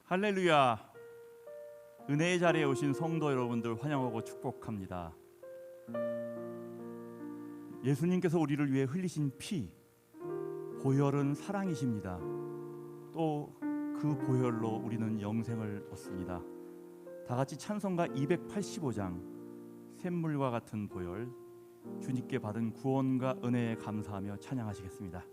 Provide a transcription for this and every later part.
할렐루야. 은혜의 자리에 오신 성도 여러분들 환영하고 축복합니다. 예수님께서 우리를 위해 흘리신 피, 보혈은 사랑이십니다. 또 그 보혈로 우리는 영생을 얻습니다. 다 같이 찬송가 285장 샘물과 같은 보혈, 주님께 받은 구원과 은혜에 감사하며 찬양하시겠습니다.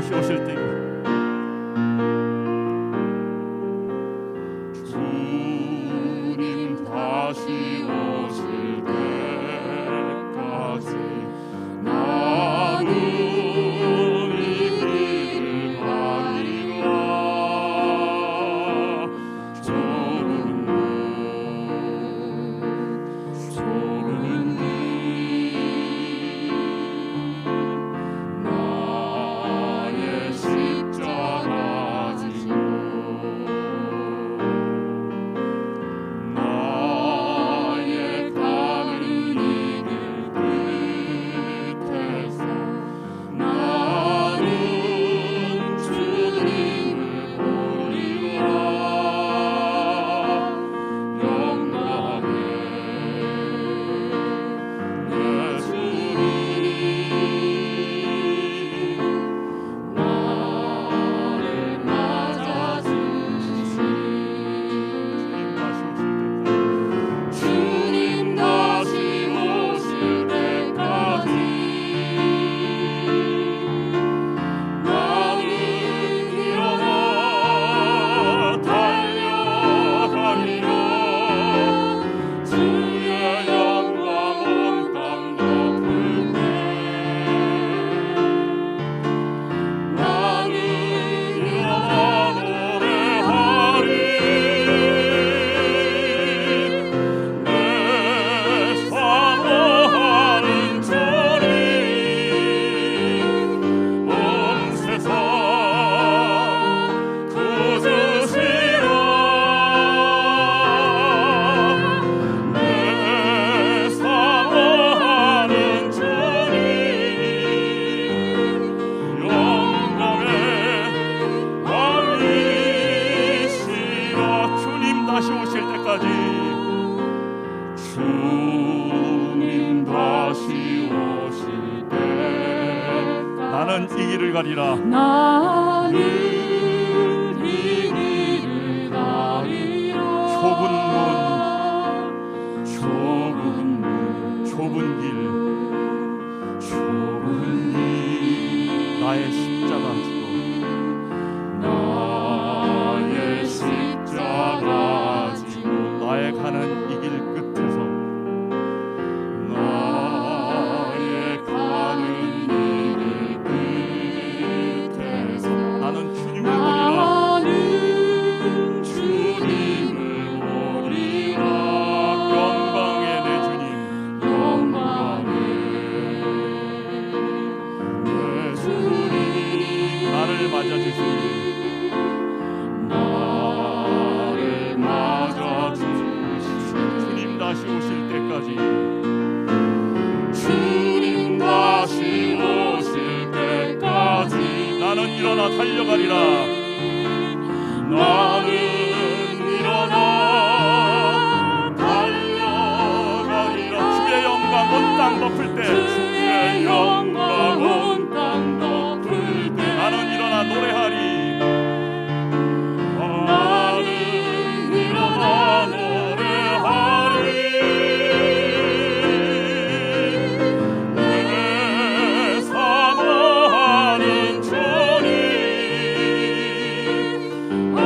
다시 오실 때 길을 가리라. 나는 이 길을 가리라. 좁은 길 나의 십자가 지고 나의 가는 이 길 끝에서 나는 주님을 보리라. 영광의 내 주님, 내 주님 나를 맞아주시니 주님 다시 오실 때까지 나는 일어나 달려가리라. 나는 일어나 달려가리라. 주의 영광 온 땅 덮을 때 주의 영광 온 땅 덮을 때 나는 일어나 노래하리. 나는 일어나 노래하리. 내 사모하는 주님 온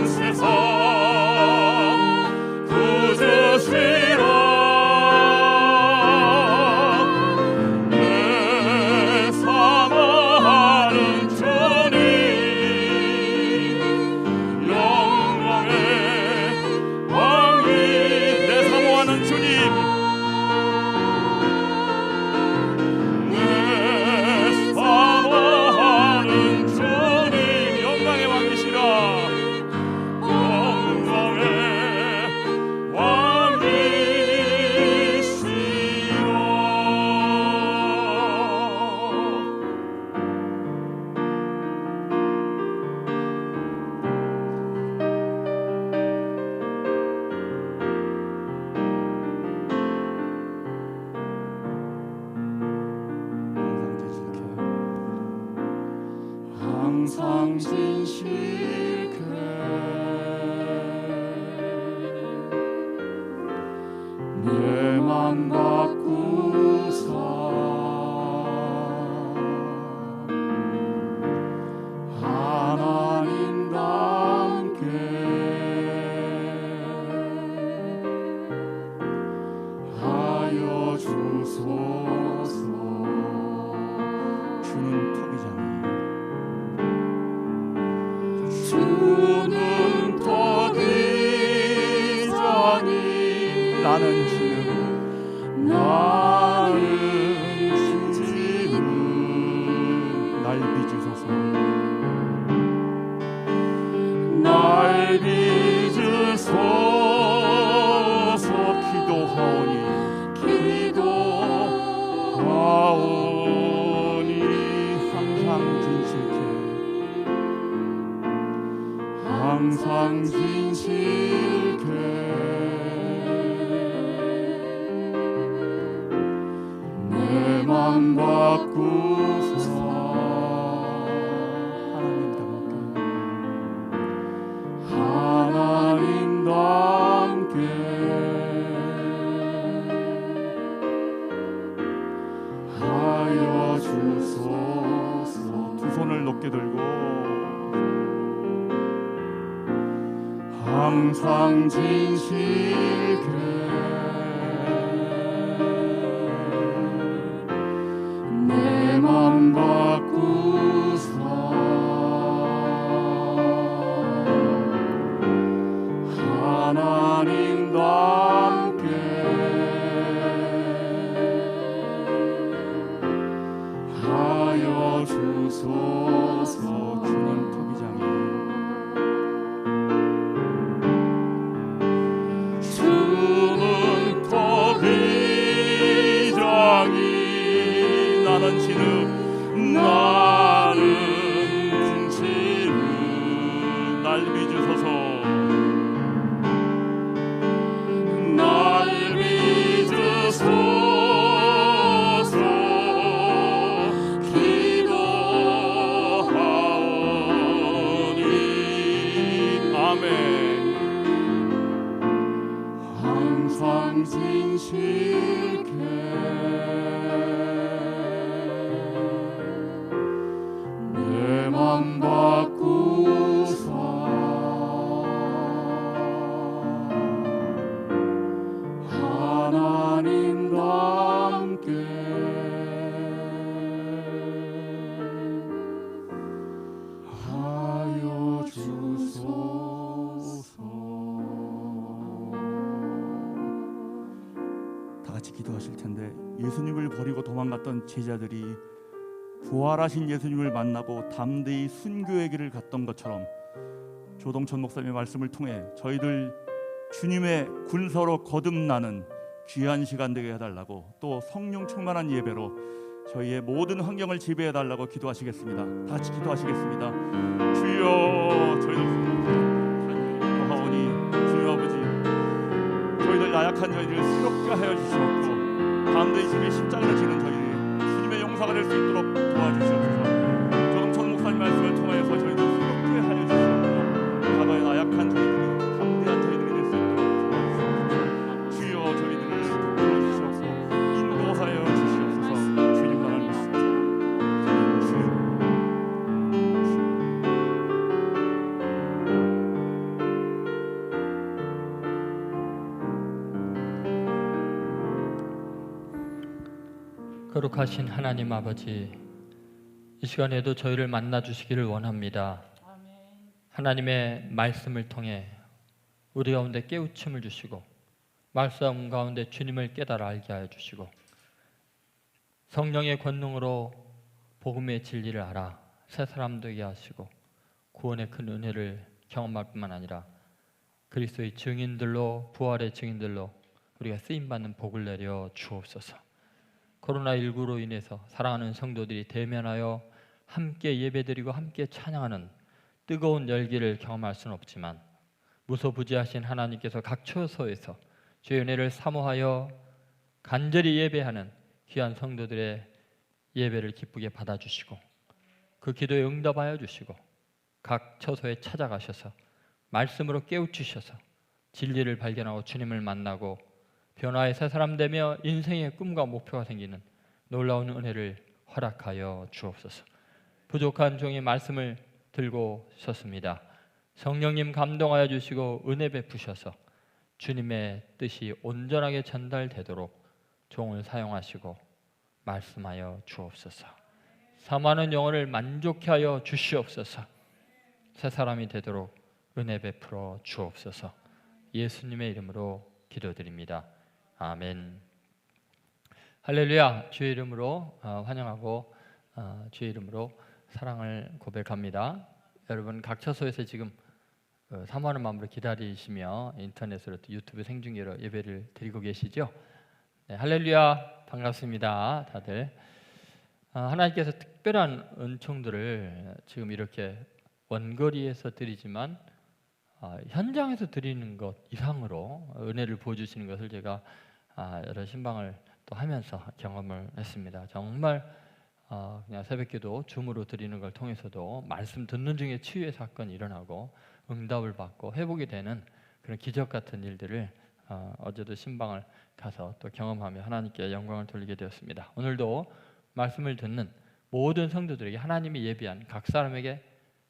세상 구주시라. 내 사모하는 주님 영광의 왕이 내 사모하는 주님 내 사모하는 주님 영광의 왕이시라. 영광의 왕이시라. 항상 진실해 내 맘 바꾸사 하나님과 함께 하여 주소서. 주는 토기장이 주는 토기자니 나는 지금 날 빚으소서. 날 빚으소서. 기도하오니 항상 진실해 항상 진실해 내 맘 바꾸사 하나님과 함께 하여 주소서. 두 손을 높게 들고 항상 진실해 내 맘 바꾸사 하나님과 함께 하여 주소서. 주는 토기장이 주 맘 바꾸사 하나님답게 하여 주소서. 다 같이 기도하실 텐데, 예수님을 버리고 도망갔던 제자들이 부활하신 예수님을 만나고 담대히 순교의 길을 갔던 것처럼 조동천 목사님의 말씀을 통해 저희들 주님의 군서로 거듭나는 귀한 시간 되게 해달라고, 또 성령 충만한 예배로 저희의 모든 환경을 지배해달라고 기도하시겠습니다. 다 같이 기도하시겠습니다. 주여, 저희들 하오니 주여 아버지, 저희들 나약한 저희들을 새롭게 하여 주시옵고, 담대히 주님의 십자가를 지는 저희들이 주님의 용사가 될 수 있도록 도와주시옵소서. 조동천 목사님 말씀을 통하여서 저희들 새롭게 하여 주시옵고, 과거의 나약한 저희들이 담대한 저희들이 될 수 있도록 도와주시옵소서. 주여, 저희들을 불러주시옵소서. 인도하여 주시옵소서. 주님만을 믿습니다. 주여. 거룩하신 하나님 아버지, 이 시간에도 저희를 만나 주시기를 원합니다. 하나님의 말씀을 통해 우리 가운데 깨우침을 주시고, 말씀 가운데 주님을 깨달아 알게 하여 주시고, 성령의 권능으로 복음의 진리를 알아 새 사람 되게 하시고, 구원의 큰 은혜를 경험할 뿐만 아니라 그리스도의 증인들로, 부활의 증인들로 우리가 쓰임받는 복을 내려 주옵소서. 코로나19로 인해서 사랑하는 성도들이 대면하여 함께 예배드리고 함께 찬양하는 뜨거운 열기를 경험할 수는 없지만, 무소부지하신 하나님께서 각 처소에서 주의 은혜를 사모하여 간절히 예배하는 귀한 성도들의 예배를 기쁘게 받아주시고, 그 기도에 응답하여 주시고, 각 처소에 찾아가셔서 말씀으로 깨우치셔서 진리를 발견하고 주님을 만나고 변화의 새 사람 되며 인생의 꿈과 목표가 생기는 놀라운 은혜를 허락하여 주옵소서. 부족한 종의 말씀을 들고 섰습니다. 성령님 감동하여 주시고 은혜 베푸셔서 주님의 뜻이 온전하게 전달되도록 종을 사용하시고 말씀하여 주옵소서. 사모하는 영혼을 만족케 하여 주시옵소서. 새 사람이 되도록 은혜 베풀어 주옵소서. 예수님의 이름으로 기도드립니다. 아멘. 할렐루야. 주의 이름으로 환영하고 주의 이름으로 사랑을 고백합니다. 여러분 각 처소에서 지금 사모하는 마음으로 기다리시며 인터넷으로 또 유튜브 생중계로 예배를 드리고 계시죠? 네, 할렐루야. 반갑습니다. 다들. 하나님께서 특별한 은총들을 지금 이렇게 원거리에서 드리지만 현장에서 드리는 것 이상으로 은혜를 부어주시는 것을 제가 여러 신방을 또 하면서 경험을 했습니다. 정말 그냥 새벽기도 줌으로 드리는 걸 통해서도 말씀 듣는 중에 치유의 사건이 일어나고 응답을 받고 회복이 되는 그런 기적 같은 일들을 어제도 신방을 가서 또 경험하며 하나님께 영광을 돌리게 되었습니다. 오늘도 말씀을 듣는 모든 성도들에게 하나님이 예비한 각 사람에게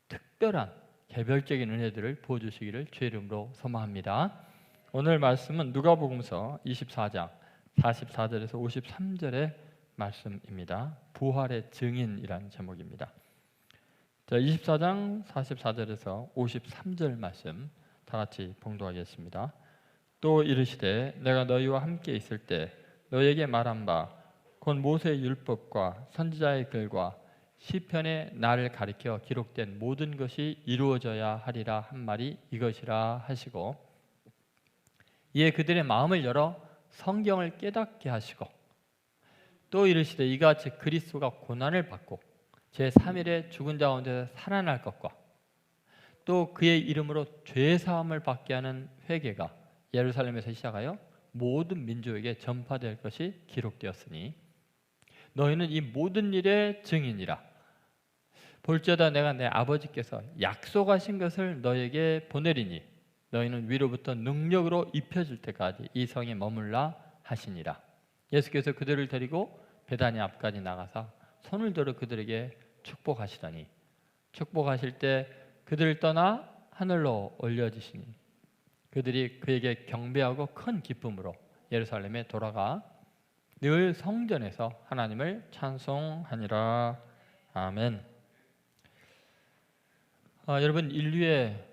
특별한 개별적인 은혜들을 부어주시기를 주의 이름으로 소망합니다. 오늘 말씀은 누가복음서 24장 44절에서 53절의 말씀입니다. 부활의 증인이라는 제목입니다. 자, 24장 44절에서 53절 말씀 다 같이 봉독하겠습니다. 또 이르시되 내가 너희와 함께 있을 때 너희에게 말한 바 곧 모세의 율법과 선지자의 글과 시편에 나를 가리켜 기록된 모든 것이 이루어져야 하리라 한 말이 이것이라 하시고, 이에 그들의 마음을 열어 성경을 깨닫게 하시고, 또 이르시되 이같이 그리스도가 고난을 받고 제3일에 죽은 자 가운데서 살아날 것과 또 그의 이름으로 죄 사함을 받게 하는 회개가 예루살렘에서 시작하여 모든 민족에게 전파될 것이 기록되었으니 너희는 이 모든 일의 증인이라. 볼지어다 내가 내 아버지께서 약속하신 것을 너희에게 보내리니 너희는 위로부터 능력으로 입혀질 때까지 이 성에 머물라 하시니라. 예수께서 그들을 데리고 베다니 앞까지 나가사 손을 들어 그들에게 축복하시더니 축복하실 때 그들을 떠나 하늘로 올려지시니 그들이 그에게 경배하고 큰 기쁨으로 예루살렘에 돌아가 늘 성전에서 하나님을 찬송하니라. 아멘. 여러분, 인류의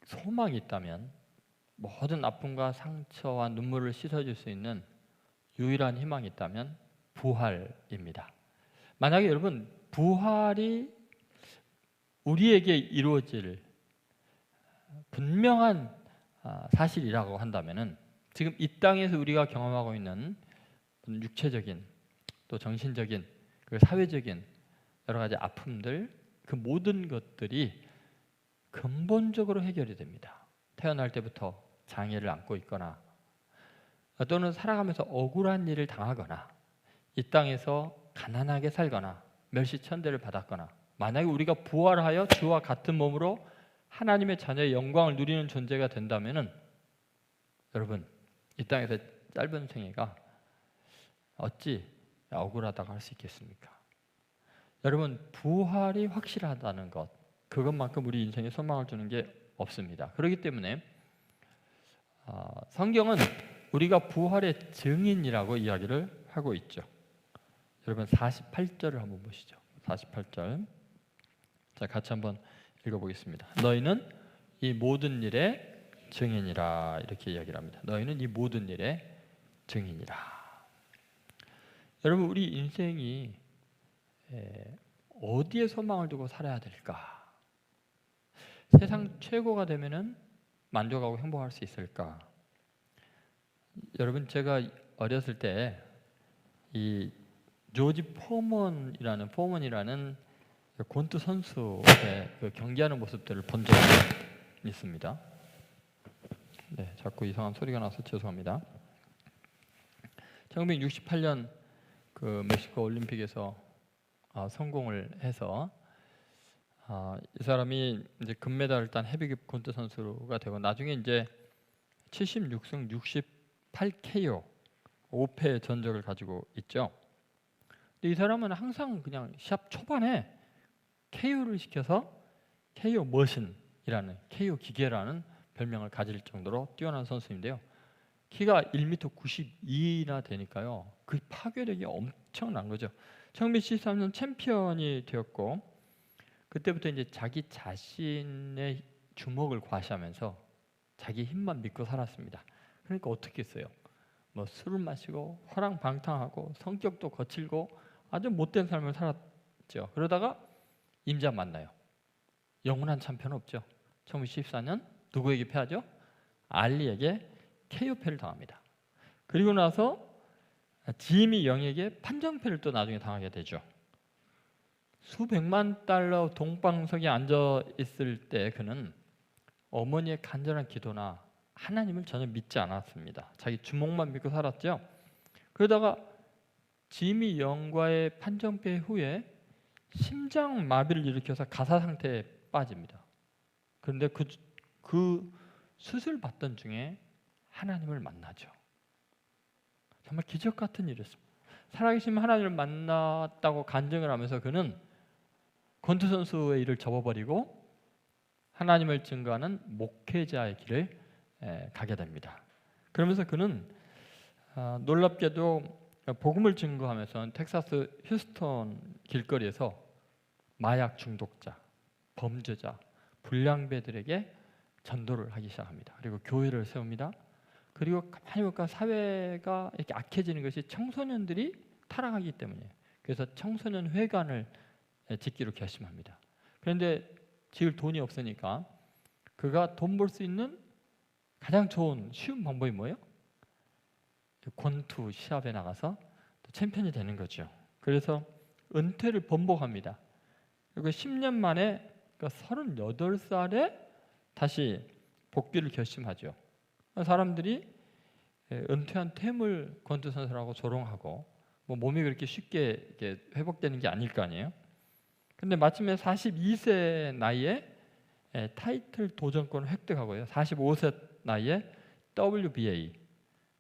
소망이 있다면 모든 아픔과 상처와 눈물을 씻어줄 수 있는 유일한 희망이 있다면 부활입니다. 만약에 여러분 부활이 우리에게 이루어질 분명한 사실이라고 한다면은 지금 이 땅에서 우리가 경험하고 있는 육체적인 또 정신적인 그리고 사회적인 여러 가지 아픔들 그 모든 것들이 근본적으로 해결이 됩니다. 태어날 때부터 장애를 안고 있거나 또는 살아가면서 억울한 일을 당하거나 이 땅에서 가난하게 살거나 멸시천대를 받았거나 만약에 우리가 부활하여 주와 같은 몸으로 하나님의 자녀의 영광을 누리는 존재가 된다면은 여러분 이 땅에서 짧은 생애가 어찌 억울하다고 할 수 있겠습니까? 여러분 부활이 확실하다는 것 그것만큼 우리 인생에 소망을 주는 게 없습니다. 그렇기 때문에 성경은 우리가 부활의 증인이라고 이야기를 하고 있죠. 여러분 48절을 한번 보시죠. 48절 자 같이 한번 읽어보겠습니다. 너희는 이 모든 일의 증인이라 이렇게 이야기를 합니다. 너희는 이 모든 일의 증인이라. 여러분 우리 인생이 어디에 소망을 두고 살아야 될까? 세상 최고가 되면은 만족하고 행복할 수 있을까? 여러분 제가 어렸을 때 이 조지 포먼이라는 권투 선수의 그 경기하는 모습들을 본 적이 있습니다. 네, 자꾸 이상한 소리가 나서 죄송합니다. 1968년 그 멕시코 올림픽에서 성공을 해서 이 사람이 이제 금메달을 딴 헤비급 권투 선수가 되고 나중에 이제 76승 68KO 5패 전적을 가지고 있죠. 근데 이 사람은 항상 그냥 시합 초반에 KO를 시켜서 KO 머신이라는 KO 기계라는 별명을 가질 정도로 뛰어난 선수인데요. 키가 1m 92나 되니까요. 그 파괴력이 엄청난 거죠. 1973년 챔피언이 되었고 그때부터 이제 자기 자신의 주먹을 과시하면서 자기 힘만 믿고 살았습니다. 그러니까 어떻게 했어요? 뭐 술을 마시고 허랑방탕하고 성격도 거칠고 아주 못된 삶을 살았죠. 그러다가 임자 만나요. 영원한 챔피언은 없죠. 1914년 누구에게 패하죠? 알리에게 KO패를 당합니다. 그리고 나서 지미 영에게 판정패를 또 나중에 당하게 되죠. 수백만 달러 동방석에 앉아 있을 때 그는 어머니의 간절한 기도나 하나님을 전혀 믿지 않았습니다. 자기 주먹만 믿고 살았죠. 그러다가 지미 영과의 판정패 후에 심장 마비를 일으켜서 가사 상태에 빠집니다. 그런데 그 수술 받던 중에 하나님을 만나죠. 정말 기적 같은 일이었습니다. 살아계신 하나님을 만났다고 간증을 하면서 그는 권투 선수의 일을 접어버리고 하나님을 증거하는 목회자의 길을 가게 됩니다. 그러면서 그는 놀랍게도 복음을 증거하면서 텍사스 휴스턴 길거리에서 마약 중독자, 범죄자, 불량배들에게 전도를 하기 시작합니다. 그리고 교회를 세웁니다. 그리고 가만히 보니까 사회가 이렇게 악해지는 것이 청소년들이 타락하기 때문이에요. 그래서 청소년 회관을 짓기로 결심합니다. 그런데 지을 돈이 없으니까 그가 돈 벌 수 있는 가장 좋은 쉬운 방법이 뭐예요? 권투 시합에 나가서 챔피언이 되는 거죠. 그래서 은퇴를 번복합니다. 그리고 10년 만에 38살에 다시 복귀를 결심하죠. 사람들이 은퇴한 퇴물 권투 선수라고 조롱하고 뭐 몸이 그렇게 쉽게 이렇게 회복되는 게 아닐 거 아니에요. 근데 마침내 42세 나이에 타이틀 도전권을 획득하고요. 45세 나이에 WBA,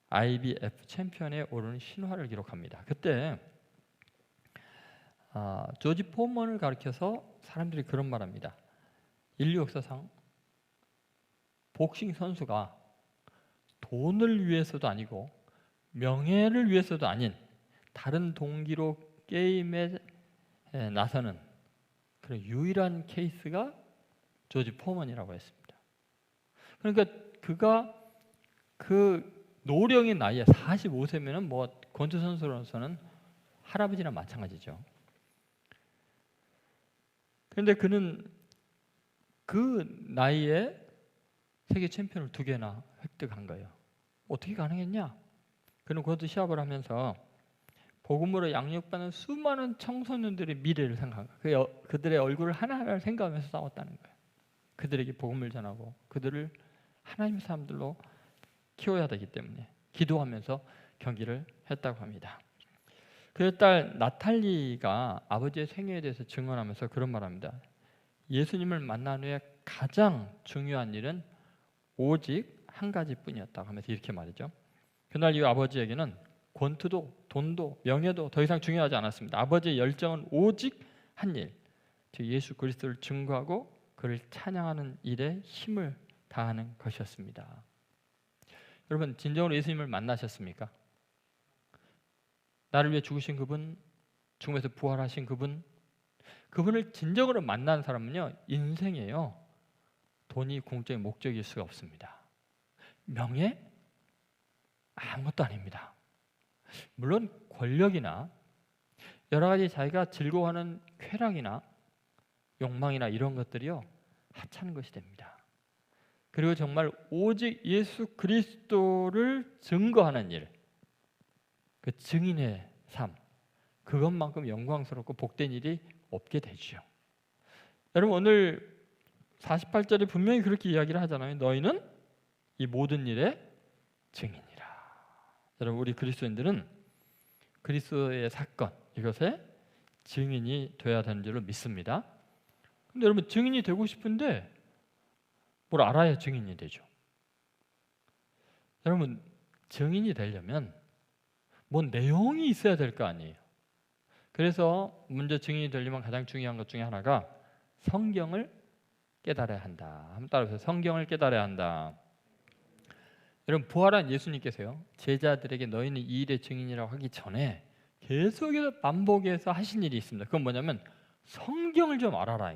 IBF 챔피언에 오르는 신화를 기록합니다. 그때 조지 포먼을 가리켜서 사람들이 그런 말합니다. 인류 역사상 복싱 선수가 돈을 위해서도 아니고 명예를 위해서도 아닌 다른 동기로 게임에 나서는 그런 유일한 케이스가 조지 포먼이라고 했습니다. 그러니까 그가 그 노령의 나이에 45세면은 뭐 권투 선수로서는 할아버지랑 마찬가지죠. 그런데 그는 그 나이에 세계 챔피언을 2개나 획득한 거예요. 어떻게 가능했냐? 그는 권투 시합을 하면서 복음으로 양육받는 수많은 청소년들의 미래를 생각하고 그들의 얼굴을 하나하나 생각하면서 싸웠다는 거예요. 그들에게 복음을 전하고 그들을 하나님의 사람들로 키워야 되기 때문에 기도하면서 경기를 했다고 합니다. 그의 딸 나탈리가 아버지의 생애에 대해서 증언하면서 그런 말합니다. 예수님을 만난 후에 가장 중요한 일은 오직 한 가지뿐이었다고 하면서 이렇게 말이죠. 그날 이후 아버지에게는 권투도 돈도 명예도 더 이상 중요하지 않았습니다. 아버지의 열정은 오직 한 일, 즉 예수 그리스도를 증거하고 그를 찬양하는 일에 힘을 다하는 것이었습니다. 여러분, 진정으로 예수님을 만나셨습니까? 나를 위해 죽으신 그분, 죽음에서 부활하신 그분을 진정으로 만난 사람은요, 인생에요 돈이 궁극적인 목적일 수가 없습니다. 명예? 아무것도 아닙니다. 물론 권력이나 여러 가지 자기가 즐거워하는 쾌락이나 욕망이나 이런 것들이요 하찮은 것이 됩니다. 그리고 정말 오직 예수 그리스도를 증거하는 일, 그 증인의 삶, 그것만큼 영광스럽고 복된 일이 없게 되죠. 여러분, 오늘 48절에 분명히 그렇게 이야기를 하잖아요. 너희는 이 모든 일의 증인이라. 여러분, 우리 그리스도인들은 그리스도의 사건, 이것에 증인이 되어야 되는 줄로 믿습니다. 근데 여러분, 증인이 되고 싶은데 뭘 알아야 증인이 되죠. 여러분, 증인이 되려면 뭔 내용이 있어야 될 거 아니에요. 그래서 먼저 증인이 되려면 가장 중요한 것 중에 하나가 성경을 깨달아야 한다. 한번 따라해보세요. 성경을 깨달아야 한다. 여러분, 부활한 예수님께서요 제자들에게 너희는 이 일의 증인이라고 하기 전에 계속해서 반복해서 하신 일이 있습니다. 그건 뭐냐면 성경을 좀 알아라.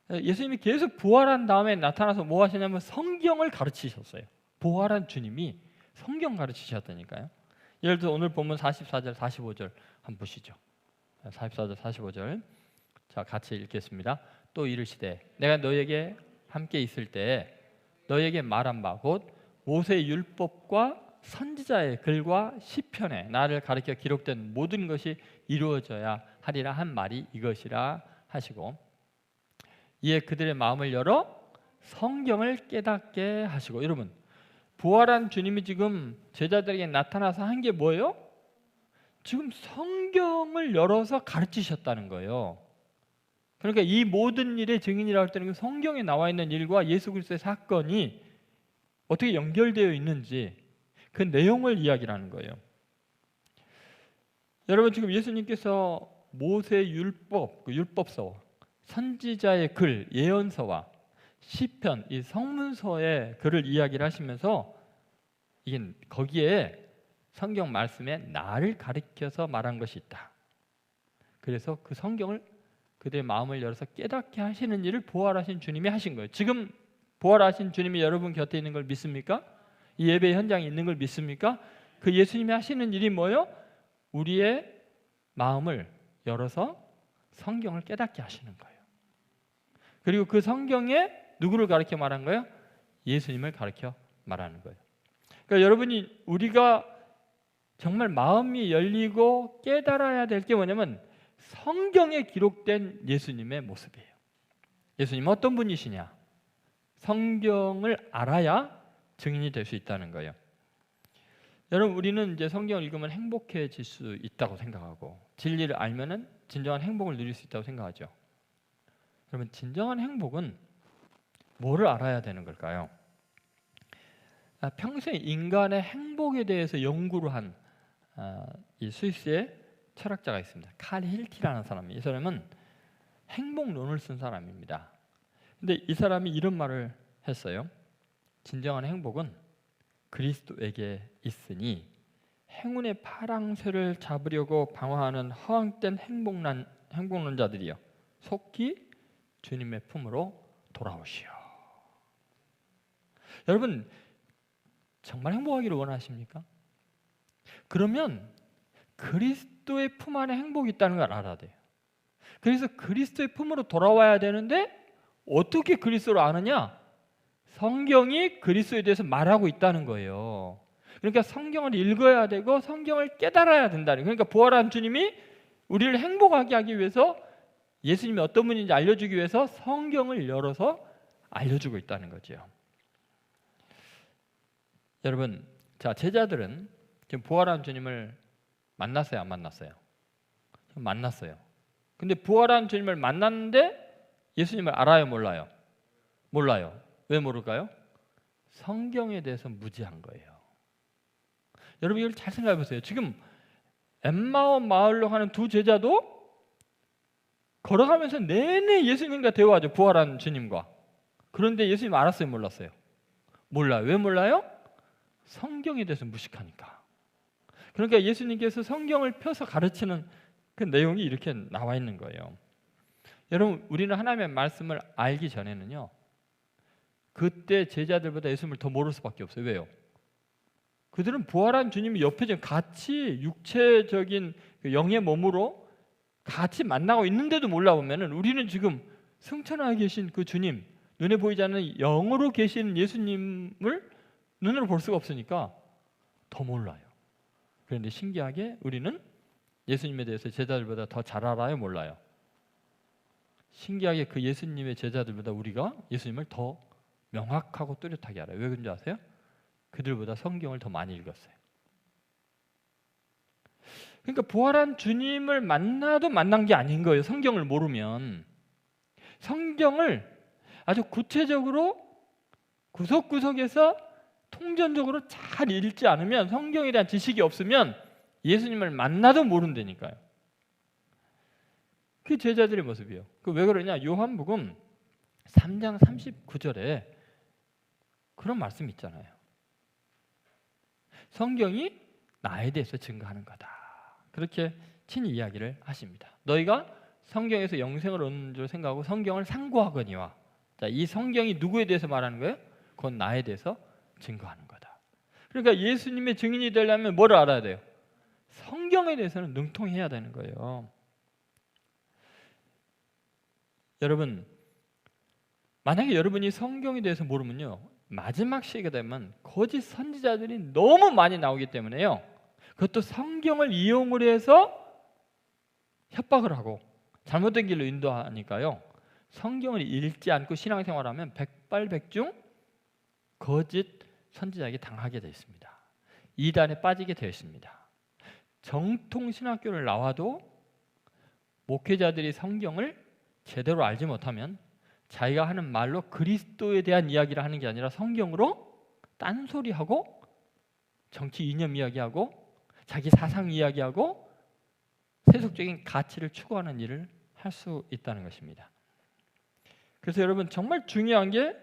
예수님이 계속 부활한 다음에 나타나서 뭐 하시냐면 성경을 가르치셨어요. 부활한 주님이 성경 가르치셨다니까요. 예를 들어 오늘 본문 44절 45절 한번 보시죠. 44절 45절 자, 같이 읽겠습니다. 또 이르시되 내가 너희에게 함께 있을 때 너희에게 말한 바 곧 모세의 율법과 선지자의 글과 시편에 나를 가리켜 기록된 모든 것이 이루어져야 하리라 한 말이 이것이라 하시고 이에 그들의 마음을 열어 성경을 깨닫게 하시고. 여러분, 부활한 주님이 지금 제자들에게 나타나서 한 게 뭐예요? 지금 성경을 열어서 가르치셨다는 거예요. 그러니까 이 모든 일의 증인이라고 할 때는 성경에 나와 있는 일과 예수 그리스도의 사건이 어떻게 연결되어 있는지 그 내용을 이야기하는 거예요. 여러분, 지금 예수님께서 모세의 율법, 그 율법서, 선지자의 글, 예언서와 시편, 이 성문서의 글을 이야기를 하시면서 이게 거기에 성경 말씀에 나를 가리켜서 말한 것이 있다. 그래서 그 성경을 그들의 마음을 열어서 깨닫게 하시는 일을 부활하신 주님이 하신 거예요. 지금 부활하신 주님이 여러분 곁에 있는 걸 믿습니까? 이 예배 현장에 있는 걸 믿습니까? 그 예수님이 하시는 일이 뭐예요? 우리의 마음을 열어서 성경을 깨닫게 하시는 거예요. 그리고 그 성경에 누구를 가르쳐 말한 거예요? 예수님을 가르쳐 말하는 거예요. 그러니까 여러분이 우리가 정말 마음이 열리고 깨달아야 될 게 뭐냐면 성경에 기록된 예수님의 모습이에요. 예수님은 어떤 분이시냐? 성경을 알아야 증인이 될 수 있다는 거예요. 여러분, 우리는 이제 성경을 읽으면 행복해질 수 있다고 생각하고 진리를 알면은 진정한 행복을 누릴 수 있다고 생각하죠. 그러면 진정한 행복은 뭐를 알아야 되는 걸까요? 평생 인간의 행복에 대해서 연구를 한 이 스위스의 철학자가 있습니다. 칼 힐티라는 사람이. 이 사람은 행복론을 쓴 사람입니다. 근데 이 사람이 이런 말을 했어요. 진정한 행복은 그리스도에게 있으니 행운의 파랑새를 잡으려고 방황하는 허황된 행복론자들이여 속히 주님의 품으로 돌아오시오. 여러분 정말 행복하기를 원하십니까? 그러면 그리스도의 품 안에 행복이 있다는 걸 알아야 돼요. 그래서 그리스도의 품으로 돌아와야 되는데 어떻게 그리스도를 아느냐? 성경이 그리스도에 대해서 말하고 있다는 거예요. 그러니까 성경을 읽어야 되고 성경을 깨달아야 된다는 거예요. 그러니까 부활한 주님이 우리를 행복하게 하기 위해서 예수님이 어떤 분인지 알려주기 위해서 성경을 열어서 알려주고 있다는 거죠. 여러분, 자 제자들은 지금 부활한 주님을 만났어요, 안 만났어요? 만났어요. 근데 부활한 주님을 만났는데 예수님을 알아요, 몰라요? 몰라요. 왜 모를까요? 성경에 대해서 무지한 거예요. 여러분 이걸 잘 생각해 보세요. 지금 엠마오 마을로 가는 두 제자도 걸어가면서 내내 예수님과 대화하죠. 부활한 주님과. 그런데 예수님 알았어요, 몰랐어요? 몰라요. 왜 몰라요? 성경에 대해서 무식하니까. 그러니까 예수님께서 성경을 펴서 가르치는 그 내용이 이렇게 나와 있는 거예요. 여러분 우리는 하나님의 말씀을 알기 전에는요 그때 제자들보다 예수님을 더 모를 수밖에 없어요. 왜요? 그들은 부활한 주님이 옆에 지금 같이 육체적인 영의 몸으로 같이 만나고 있는데도 몰라보면은 우리는 지금 승천하에 계신 그 주님, 눈에 보이지 않는 영으로 계신 예수님을 눈으로 볼 수가 없으니까 더 몰라요. 그런데 신기하게 우리는 예수님에 대해서 제자들보다 더 잘 알아요, 몰라요? 신기하게 그 예수님의 제자들보다 우리가 예수님을 더 명확하고 뚜렷하게 알아요. 왜 그런지 아세요? 그들보다 성경을 더 많이 읽었어요. 그러니까 부활한 주님을 만나도 만난 게 아닌 거예요. 성경을 모르면. 성경을 아주 구체적으로 구석구석에서 통전적으로 잘 읽지 않으면, 성경에 대한 지식이 없으면 예수님을 만나도 모른다니까요. 그 제자들의 모습이에요. 그 왜 그러냐? 요한복음 3장 39절에 그런 말씀 있잖아요. 성경이 나에 대해서 증거하는 거다. 그렇게 친히 이야기를 하십니다. 너희가 성경에서 영생을 얻는 줄 생각하고 성경을 상고하거니와. 자, 이 성경이 누구에 대해서 말하는 거예요? 그건 나에 대해서 증거하는 거다. 그러니까 예수님의 증인이 되려면 뭐를 알아야 돼요? 성경에 대해서는 능통해야 되는 거예요. 여러분, 만약에 여러분이 성경에 대해서 모르면요, 마지막 시기가 되면 거짓 선지자들이 너무 많이 나오기 때문에요, 그것도 성경을 이용을 해서 협박을 하고 잘못된 길로 인도하니까요, 성경을 읽지 않고 신앙생활하면 백발백중 거짓 선지자에게 당하게 되어 있습니다. 이단에 빠지게 되어 있습니다. 정통 신학교를 나와도 목회자들이 성경을 제대로 알지 못하면 자기가 하는 말로 그리스도에 대한 이야기를 하는 게 아니라 성경으로 딴소리하고 정치 이념 이야기하고 자기 사상 이야기하고 세속적인 가치를 추구하는 일을 할 수 있다는 것입니다. 그래서 여러분 정말 중요한 게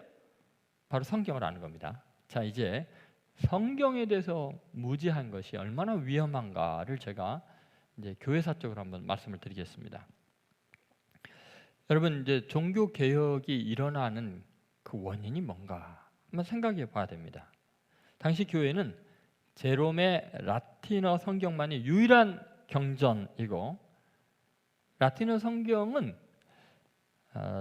바로 성경을 아는 겁니다. 자, 이제 성경에 대해서 무지한 것이 얼마나 위험한가를 제가 이제 교회사적으로 한번 말씀을 드리겠습니다. 여러분 이제 종교 개혁이 일어나는 그 원인이 뭔가 한번 생각해 봐야 됩니다. 당시 교회는 제롬의 라틴어 성경만이 유일한 경전이고, 라틴어 성경은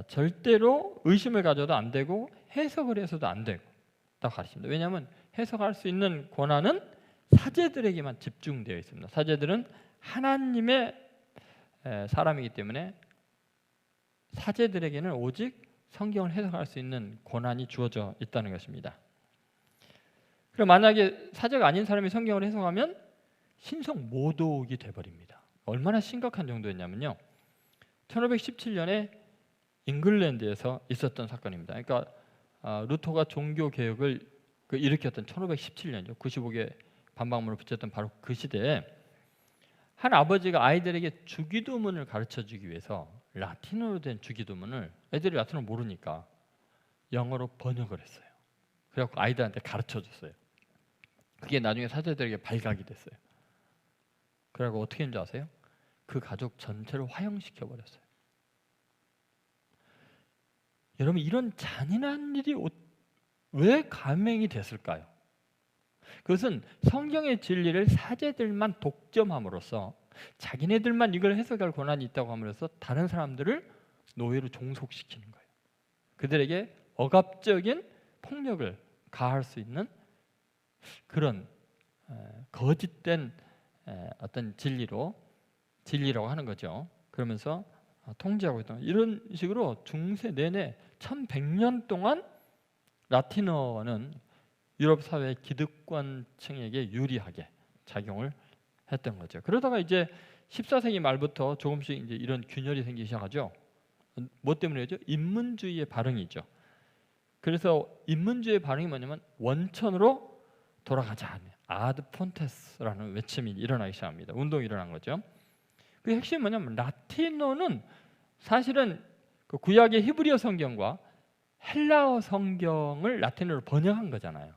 절대로 의심을 가져도 안 되고 해석을 해서도 안 되고 딱 가르칩니다. 왜냐하면 해석할 수 있는 권한은 사제들에게만 집중되어 있습니다. 사제들은 하나님의 사람이기 때문에 사제들에게는 오직 성경을 해석할 수 있는 권한이 주어져 있다는 것입니다. 그럼 만약에 사제가 아닌 사람이 성경을 해석하면 신성 모독이 돼버립니다. 얼마나 심각한 정도였냐면요, 1517년에 잉글랜드에서 있었던 사건입니다. 그러니까 루터가 종교 개혁을 일으켰던 1517년이죠. 95개 반박문을 붙였던 바로 그 시대에 한 아버지가 아이들에게 주기도문을 가르쳐주기 위해서 라틴어로 된 주기도문을 애들이 라틴어 모르니까 영어로 번역을 했어요. 그래갖고 아이들한테 가르쳐줬어요. 그게 나중에 사제들에게 발각이 됐어요. 그래갖고 어떻게 했는지 아세요? 그 가족 전체를 화형시켜버렸어요. 여러분, 이런 잔인한 일이 왜 감행이 됐을까요? 그것은 성경의 진리를 사제들만 독점함으로써 자기네들만 이걸 해석할 권한이 있다고 함으로써 다른 사람들을 노예로 종속시키는 거예요. 그들에게 억압적인 폭력을 가할 수 있는 그런 거짓된 어떤 진리라고 하는 거죠. 그러면서 통제하고 있다. 이런 식으로 중세 내내 1100년 동안 라틴어는 유럽 사회 기득권층에게 유리하게 작용을 했던 거죠. 그러다가 이제 14세기 말부터 조금씩 이제 이런 균열이 생기기 시작하죠. 뭐 때문이죠? 인문주의의 발흥이죠. 그래서 인문주의의 발흥이 뭐냐면 원천으로 돌아가자. 아드 폰테스라는 외침이 일어나기 시작합니다. 운동이 일어난 거죠. 그 핵심이 뭐냐면 라틴어는 사실은 그 구약의 히브리어 성경과 헬라어 성경을 라틴어로 번역한 거잖아요.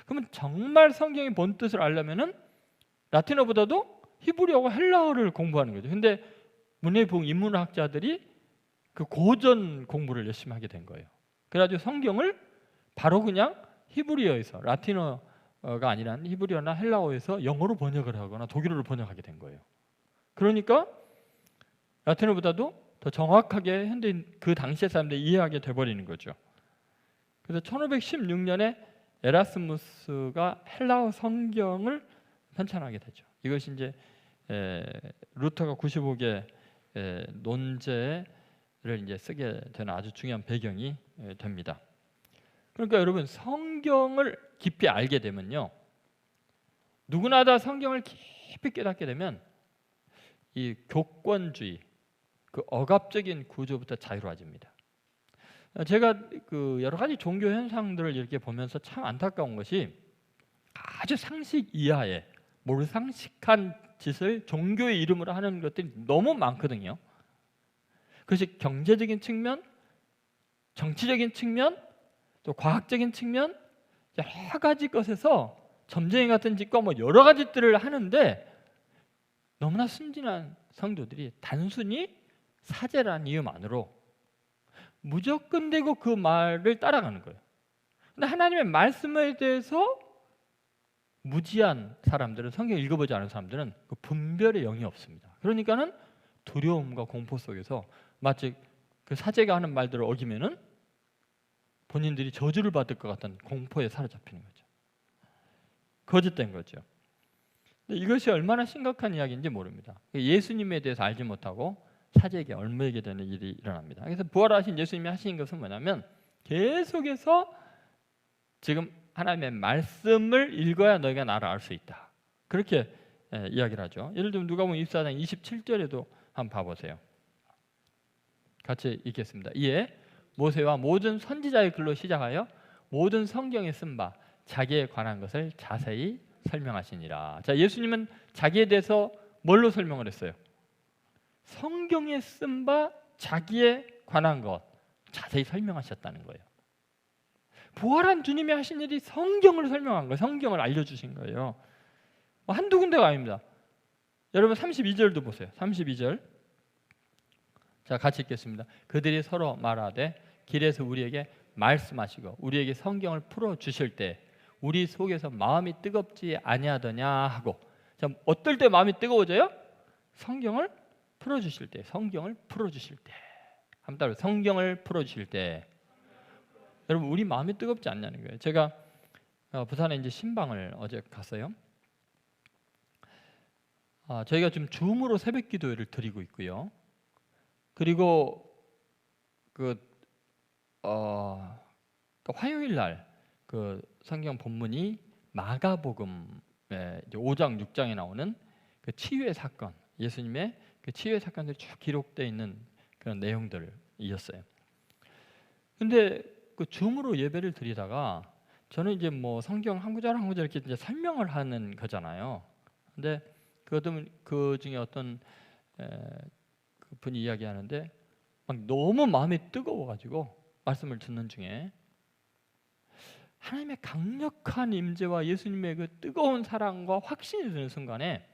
그러면 정말 성경의 본 뜻을 알려면은 라틴어보다도 히브리어와 헬라어를 공부하는 거죠. 근데 문예부 인문학자들이 그 고전 공부를 열심히 하게 된 거예요. 그래가지고 성경을 바로 그냥 히브리어에서 라틴어가 아니라 히브리어나 헬라어에서 영어로 번역을 하거나 독일어로 번역하게 된 거예요. 그러니까 라틴어보다도 더 정확하게 현대인 그 당시의 사람들이 이해하게 돼버리는 거죠. 그래서 1516년에 에라스무스가 헬라어 성경을 편찬하게 되죠. 이것이 이제 루터가 95개 논제를 이제 쓰게 되는 아주 중요한 배경이 됩니다. 그러니까 여러분, 성경을 깊이 알게 되면요, 누구나 다 성경을 깊이 깨닫게 되면 이 교권주의, 그 억압적인 구조부터 자유로워집니다. 제가 그 여러 가지 종교 현상들을 이렇게 보면서 참 안타까운 것이 아주 상식 이하의 몰상식한 짓을 종교의 이름으로 하는 것들이 너무 많거든요. 그것이 경제적인 측면, 정치적인 측면, 또 과학적인 측면, 여러 가지 것에서 점쟁이 같은 짓과 뭐 여러 가지들을 하는데 너무나 순진한 성도들이 단순히 사제라는 이유만으로 무조건 되고 그 말을 따라가는 거예요. 근데 하나님의 말씀에 대해서 무지한 사람들은, 성경 읽어보지 않은 사람들은 그 분별의 영이 없습니다. 그러니까는 두려움과 공포 속에서 마치 그 사제가 하는 말들을 어기면은 본인들이 저주를 받을 것 같은 공포에 사로잡히는 거죠. 거짓된 거죠. 근데 이것이 얼마나 심각한 이야기인지 모릅니다. 예수님에 대해서 알지 못하고 사제에게 얽매이게 되는 일이 일어납니다. 그래서 부활하신 예수님이 하신 것은 뭐냐면 계속해서 지금 하나님의 말씀을 읽어야 너희가 나를 알 수 있다. 그렇게 이야기를 하죠. 예를 들면 누가복음 24장 27절에도 한번 봐보세요. 같이 읽겠습니다. 이에 모세와 모든 선지자의 글로 시작하여 모든 성경에 쓴 바 자기에 관한 것을 자세히 설명하시니라. 자, 예수님은 자기에 대해서 뭘로 설명을 했어요? 성경에 쓴 바 자기에 관한 것 자세히 설명하셨다는 거예요. 부활한 주님이 하신 일이 성경을 설명한 거예요. 성경을 알려주신 거예요. 한두 군데가 아닙니다. 여러분 32절도 보세요. 32절. 자, 같이 읽겠습니다. 그들이 서로 말하되 길에서 우리에게 말씀하시고 우리에게 성경을 풀어주실 때 우리 속에서 마음이 뜨겁지 아니하더냐 하고. 자, 어떨 때 마음이 뜨거워져요? 성경을 풀어주실 때. 성경을 풀어주실 때. 한번 따라 성경을 풀어주실 때. 여러분, 우리 마음이 뜨겁지 않냐는 거예요. 제가 부산에 이제 신방을 어제 갔어요. 저희가 지금 줌으로 새벽 기도회를 드리고 있고요. 그리고 또 화요일 날 그 성경 본문이 마가복음의 5장 6장에 나오는 그 치유의 사건, 예수님의 그 치유의 사건들이 쭉 기록되어 있는 그런 내용들이었어요. 근데 그 줌으로 예배를 드리다가 저는 이제 뭐 성경 한 구절 한 구절 이렇게 이제 설명을 하는 거잖아요. 근데 그 중에 어떤 그 분이 이야기하는데 막 너무 마음이 뜨거워가지고 말씀을 듣는 중에 하나님의 강력한 임재와 예수님의 그 뜨거운 사랑과 확신이 드는 순간에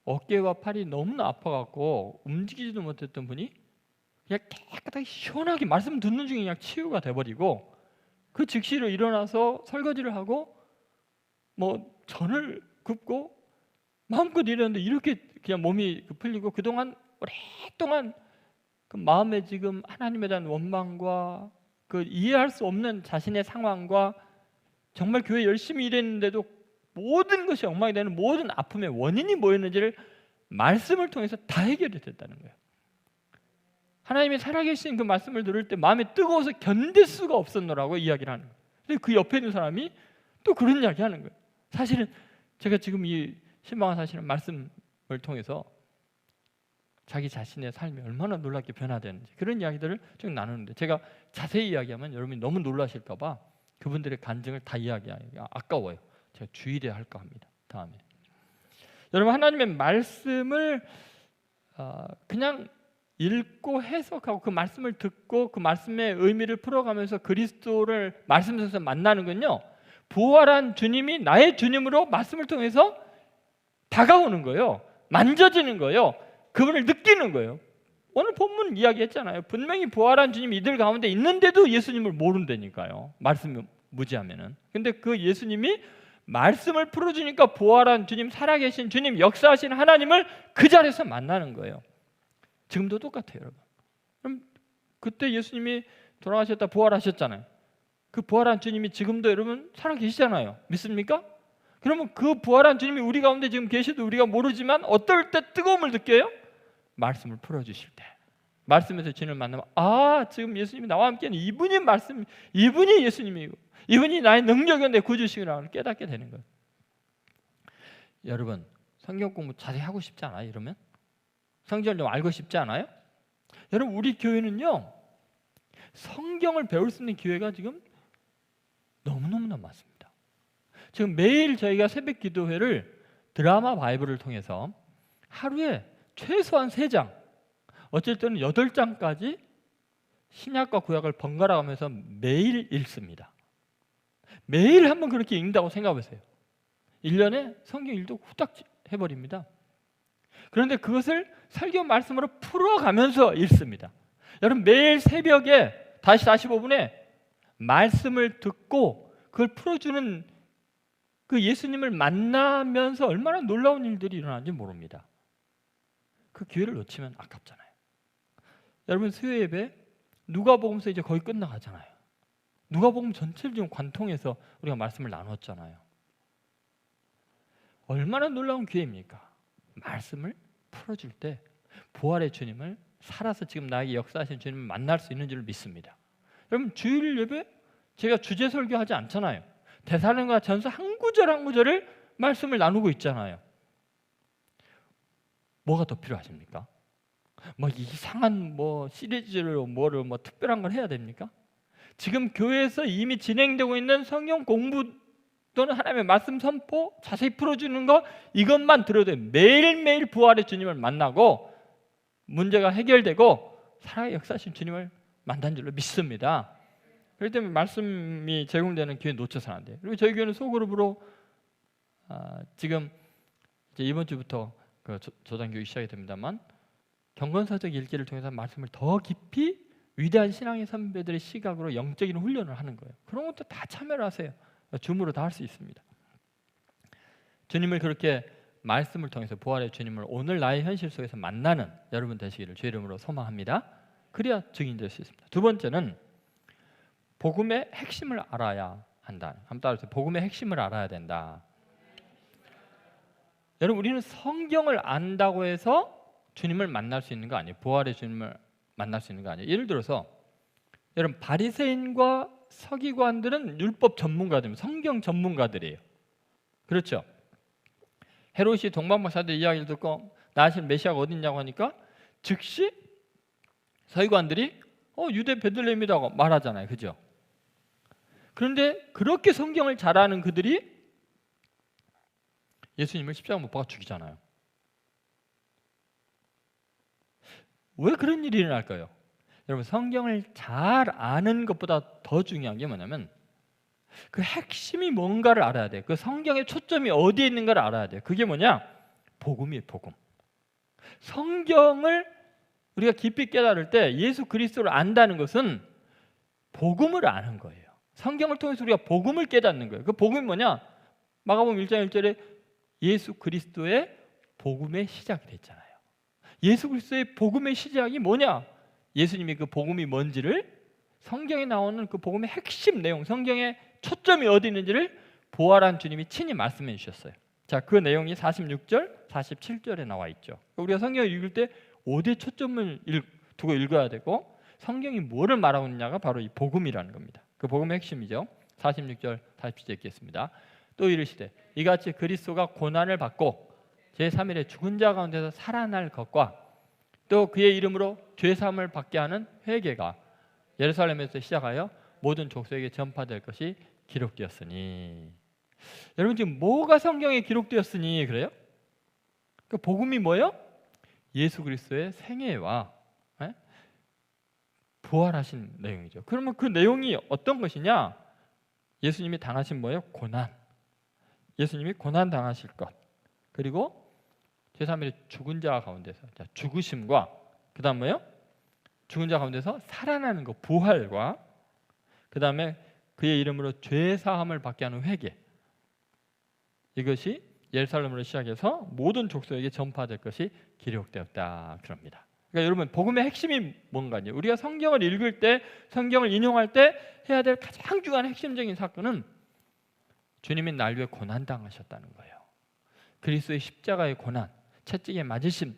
어깨와 팔이 너무나 아파갖고 움직이지도 못했던 분이 그냥 깨끗하게 시원하게 말씀 듣는 중에 그냥 치유가 돼버리고 그 즉시로 일어나서 설거지를 하고 뭐 전을 굽고 마음껏 일했는데 이렇게 그냥 몸이 풀리고 그동안 오랫동안 그 마음에 지금 하나님에 대한 원망과 그 이해할 수 없는 자신의 상황과 정말 교회 열심히 일했는데도 모든 것이 엉망이 되는 모든 아픔의 원인이 뭐였는지를 말씀을 통해서 다 해결이 됐다는 거예요. 하나님이 살아계신 그 말씀을 들을 때 마음이 뜨거워서 견딜 수가 없었노라고 이야기를 하는 거예요. 근데 그 옆에 있는 사람이 또 그런 이야기 하는 거예요. 사실은 제가 지금 이 신방한 사실은 말씀을 통해서 자기 자신의 삶이 얼마나 놀랍게 변화되는지 그런 이야기들을 쭉 나누는데 제가 자세히 이야기하면 여러분이 너무 놀라실까 봐 그분들의 간증을 다 이야기하기가 아까워요. 제가 주일에 할까 합니다. 다음에 여러분 하나님의 말씀을 그냥 읽고 해석하고 그 말씀을 듣고 그 말씀의 의미를 풀어가면서 그리스도를 말씀에서 만나는 건요 부활한 주님이 나의 주님으로 말씀을 통해서 다가오는 거예요. 만져지는 거예요. 그분을 느끼는 거예요. 오늘 본문 이야기했잖아요. 분명히 부활한 주님이 이들 가운데 있는데도 예수님을 모른다니까요. 말씀 무지하면은. 근데 그 예수님이 말씀을 풀어주니까 부활한 주님, 살아계신 주님, 역사하신 하나님을 그 자리에서 만나는 거예요. 지금도 똑같아요, 여러분. 그럼 그때 예수님이 돌아가셨다 부활하셨잖아요. 그 부활한 주님이 지금도 여러분 살아계시잖아요. 믿습니까? 그러면 그 부활한 주님이 우리 가운데 지금 계셔도 우리가 모르지만 어떨 때 뜨거움을 느껴요? 말씀을 풀어주실 때. 말씀에서 주님을 만나면 지금 예수님이 나와 함께하는 이분이 말씀, 이분이 예수님이고 이분이 나의 능력이고 내 구주시라고 깨닫게 되는 거예요. 여러분 성경 공부 자세히 하고 싶지 않아요? 이러면? 성경을 좀 알고 싶지 않아요? 여러분 우리 교회는요 성경을 배울 수 있는 기회가 지금 너무너무나 많습니다. 지금 매일 저희가 새벽 기도회를 드라마 바이블을 통해서 하루에 최소한 3장, 어쩔 때는 8장까지 신약과 구약을 번갈아 가면서 매일 읽습니다. 매일 한번 그렇게 읽는다고 생각해보세요. 1년에 성경 일도 후딱 해버립니다. 그런데 그것을 설교 말씀으로 풀어가면서 읽습니다. 여러분 매일 새벽에 5시 45분에 말씀을 듣고 그걸 풀어주는 그 예수님을 만나면서 얼마나 놀라운 일들이 일어나는지 모릅니다. 그 기회를 놓치면 아깝잖아요. 여러분 수요 예배 누가복음서 이제 거의 끝나가잖아요. 누가복음 전체를 지금 관통해서 우리가 말씀을 나눴잖아요. 얼마나 놀라운 기회입니까? 말씀을 풀어줄 때 부활의 주님을 살아서 지금 나에게 역사하신 주님을 만날 수 있는 줄 믿습니다. 여러분 주일 예배 제가 주제 설교하지 않잖아요. 데살로니가 전서 한 구절 한 구절을 말씀을 나누고 있잖아요. 뭐가 더 필요하십니까? 뭐 이상한 시리즈를 뭐 특별한 걸 해야 됩니까? 지금 교회에서 이미 진행되고 있는 성경 공부 또는 하나님의 말씀 선포 자세히 풀어주는 거 이것만 들어도 매일매일 부활의 주님을 만나고 문제가 해결되고 살아의 역사하신 주님을 만난 줄로 믿습니다. 그렇기 때문에 말씀이 제공되는 기회 놓쳐서는 안 돼요. 그리고 저희 교회는 소그룹으로 지금 이제 이번 주부터 그 조단 교육이 시작이 됩니다만 경건서적 읽기를 통해서 말씀을 더 깊이 위대한 신앙의 선배들의 시각으로 영적인 훈련을 하는 거예요. 그런 것도 다 참여를 하세요. 줌으로 다 할 수 있습니다. 주님을 그렇게 말씀을 통해서 부활의 주님을 오늘 나의 현실 속에서 만나는 여러분 되시기를 주의 이름으로 소망합니다. 그래야 증인 될 수 있습니다. 두 번째는 복음의 핵심을 알아야 한다. 한번 따라서 복음의 핵심을 알아야 된다. 여러분 우리는 성경을 안다고 해서 주님을 만날 수 있는 거 아니에요. 부활의 주님을 만날 수 있는 거 아니에요. 예를 들어서 여러분 바리새인과 서기관들은 율법 전문가들입니다. 성경 전문가들이에요. 그렇죠? 헤롯이 동방박사들 이야기를 듣고 나신 메시아가 어디 있냐고 하니까 즉시 서기관들이 유대 베들레헴이라고 말하잖아요. 그죠? 그런데 그렇게 성경을 잘 아는 그들이 예수님을 십자가 못 박아 죽이잖아요. 왜 그런 일이 일어날까요? 여러분, 성경을 잘 아는 것보다 더 중요한 게 뭐냐면 그 핵심이 뭔가를 알아야 돼요. 그 성경의 초점이 어디에 있는가를 알아야 돼요. 그게 뭐냐? 복음이에요. 복음. 성경을 우리가 깊이 깨달을 때 예수 그리스도를 안다는 것은 복음을 아는 거예요. 성경을 통해서 우리가 복음을 깨닫는 거예요. 그 복음이 뭐냐? 마가복음 1장 1절에 예수 그리스도의 복음의 시작이 됐잖아요. 예수 그리스도의 복음의 시작이 뭐냐? 예수님이 그 복음이 뭔지를 성경에 나오는 그 복음의 핵심 내용, 성경의 초점이 어디 있는지를 부활한 주님이 친히 말씀해 주셨어요. 자, 그 내용이 46절, 47절에 나와 있죠. 우리가 성경을 읽을 때 어디에 초점을 두고 읽어야 되고 성경이 뭐를 말하고 있느냐가 바로 이 복음이라는 겁니다. 그 복음의 핵심이죠. 46절, 47절 읽겠습니다. 또 이르시되 이같이 그리스도가 고난을 받고 제3일에 죽은 자 가운데서 살아날 것과 또 그의 이름으로 죄사함을 받게 하는 회개가 예루살렘에서 시작하여 모든 족속에게 전파될 것이 기록되었으니. 여러분, 지금 뭐가 성경에 기록되었으니 그래요? 그 복음이 뭐예요? 예수 그리스도의 생애와 부활하신 내용이죠. 그러면 그 내용이 어떤 것이냐? 예수님이 당하신 뭐예요? 고난. 예수님이 고난 당하실 것. 그리고 제3일에 죽은 자 가운데서 죽으심과 그 다음 뭐예요? 죽은 자 가운데서 살아나는 것, 부활과 그 다음에 그의 이름으로 죄사함을 받게 하는 회개. 이것이 예루살렘으로 시작해서 모든 족속에게 전파될 것이 기록되었다 그럽니다. 그러니까 여러분, 복음의 핵심이 뭔가요? 우리가 성경을 읽을 때, 성경을 인용할 때 해야 될 가장 중요한 핵심적인 사건은 주님이 날 위해 고난 당하셨다는 거예요. 그리스도의 십자가의 고난, 채찍에 맞으심,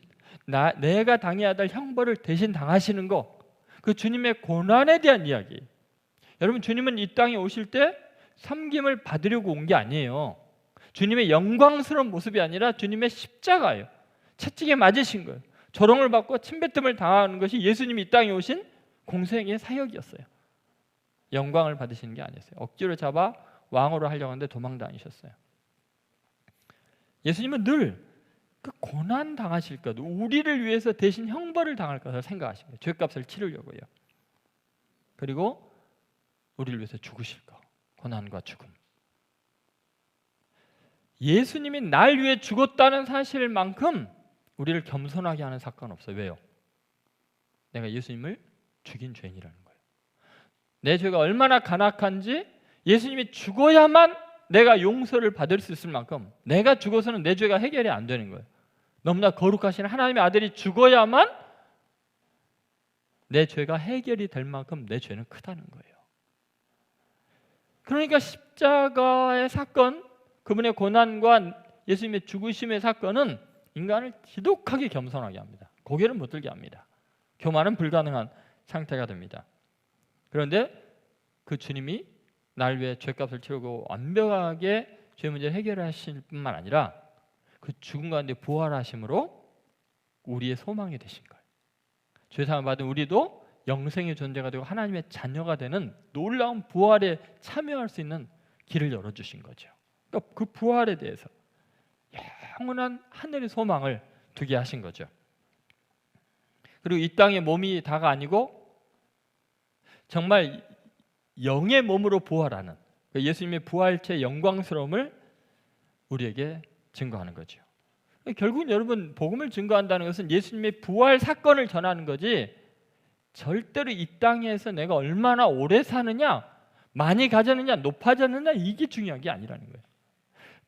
내가 당해야 될 형벌을 대신 당하시는 것, 그 주님의 고난에 대한 이야기. 여러분, 주님은 이 땅에 오실 때 섬김을 받으려고 온 게 아니에요. 주님의 영광스러운 모습이 아니라 주님의 십자가예요. 채찍에 맞으신 거예요. 조롱을 받고 침뱉음을 당하는 것이 예수님이 이 땅에 오신 공생의 사역이었어요. 영광을 받으시는 게 아니었어요. 억지로 잡아 왕으로 하려고 하는데 도망다니셨어요. 예수님은 늘 그 고난 당하실 것, 우리를 위해서 대신 형벌을 당할 것을 생각하신 거예요. 죄값을 치르려고요. 그리고 우리를 위해서 죽으실 것, 고난과 죽음. 예수님이 날 위해 죽었다는 사실만큼 우리를 겸손하게 하는 사건은 없어요. 왜요? 내가 예수님을 죽인 죄인이라는 거예요. 내 죄가 얼마나 간악한지 예수님이 죽어야만 내가 용서를 받을 수 있을 만큼, 내가 죽어서는 내 죄가 해결이 안 되는 거예요. 너무나 거룩하신 하나님의 아들이 죽어야만 내 죄가 해결이 될 만큼 내 죄는 크다는 거예요. 그러니까 십자가의 사건, 그분의 고난과 예수님의 죽으심의 사건은 인간을 지독하게 겸손하게 합니다. 고개를 못 들게 합니다. 교만은 불가능한 상태가 됩니다. 그런데 그 주님이 날 위해 죄값을 치르고 완벽하게 죄 문제를 해결하실 뿐만 아니라 그 죽은 가운데 부활하심으로 우리의 소망이 되신 거예요. 죄사함을 받은 우리도 영생의 존재가 되고 하나님의 자녀가 되는 놀라운 부활에 참여할 수 있는 길을 열어주신 거죠. 그러니까 그 부활에 대해서 영원한 하늘의 소망을 두게 하신 거죠. 그리고 이 땅의 몸이 다가 아니고 정말 영의 몸으로 부활하는 예수님의 부활체의 영광스러움을 우리에게 증거하는 거죠. 결국은 여러분, 복음을 증거한다는 것은 예수님의 부활 사건을 전하는 거지 절대로 이 땅에서 내가 얼마나 오래 사느냐, 많이 가졌느냐, 높아졌느냐, 이게 중요한 게 아니라는 거예요.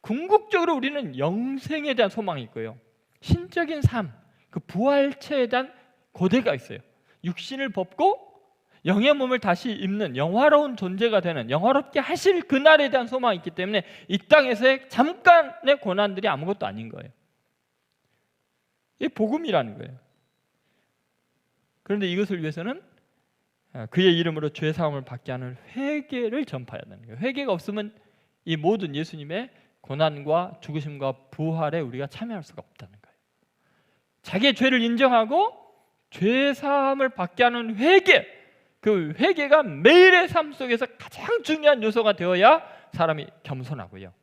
궁극적으로 우리는 영생에 대한 소망이 있고요, 신적인 삶, 그 부활체에 대한 고대가 있어요. 육신을 벗고 영의 몸을 다시 입는 영화로운 존재가 되는, 영화롭게 하실 그날에 대한 소망이 있기 때문에 이 땅에서의 잠깐의 고난들이 아무것도 아닌 거예요. 이게 복음이라는 거예요. 그런데 이것을 위해서는 그의 이름으로 죄사함을 받게 하는 회개를 전파해야 되는 거예요. 회개가 없으면 이 모든 예수님의 고난과 죽으심과 부활에 우리가 참여할 수가 없다는 거예요. 자기의 죄를 인정하고 죄사함을 받게 하는 회개, 그 회개가 매일의 삶 속에서 가장 중요한 요소가 되어야 사람이 겸손하고요,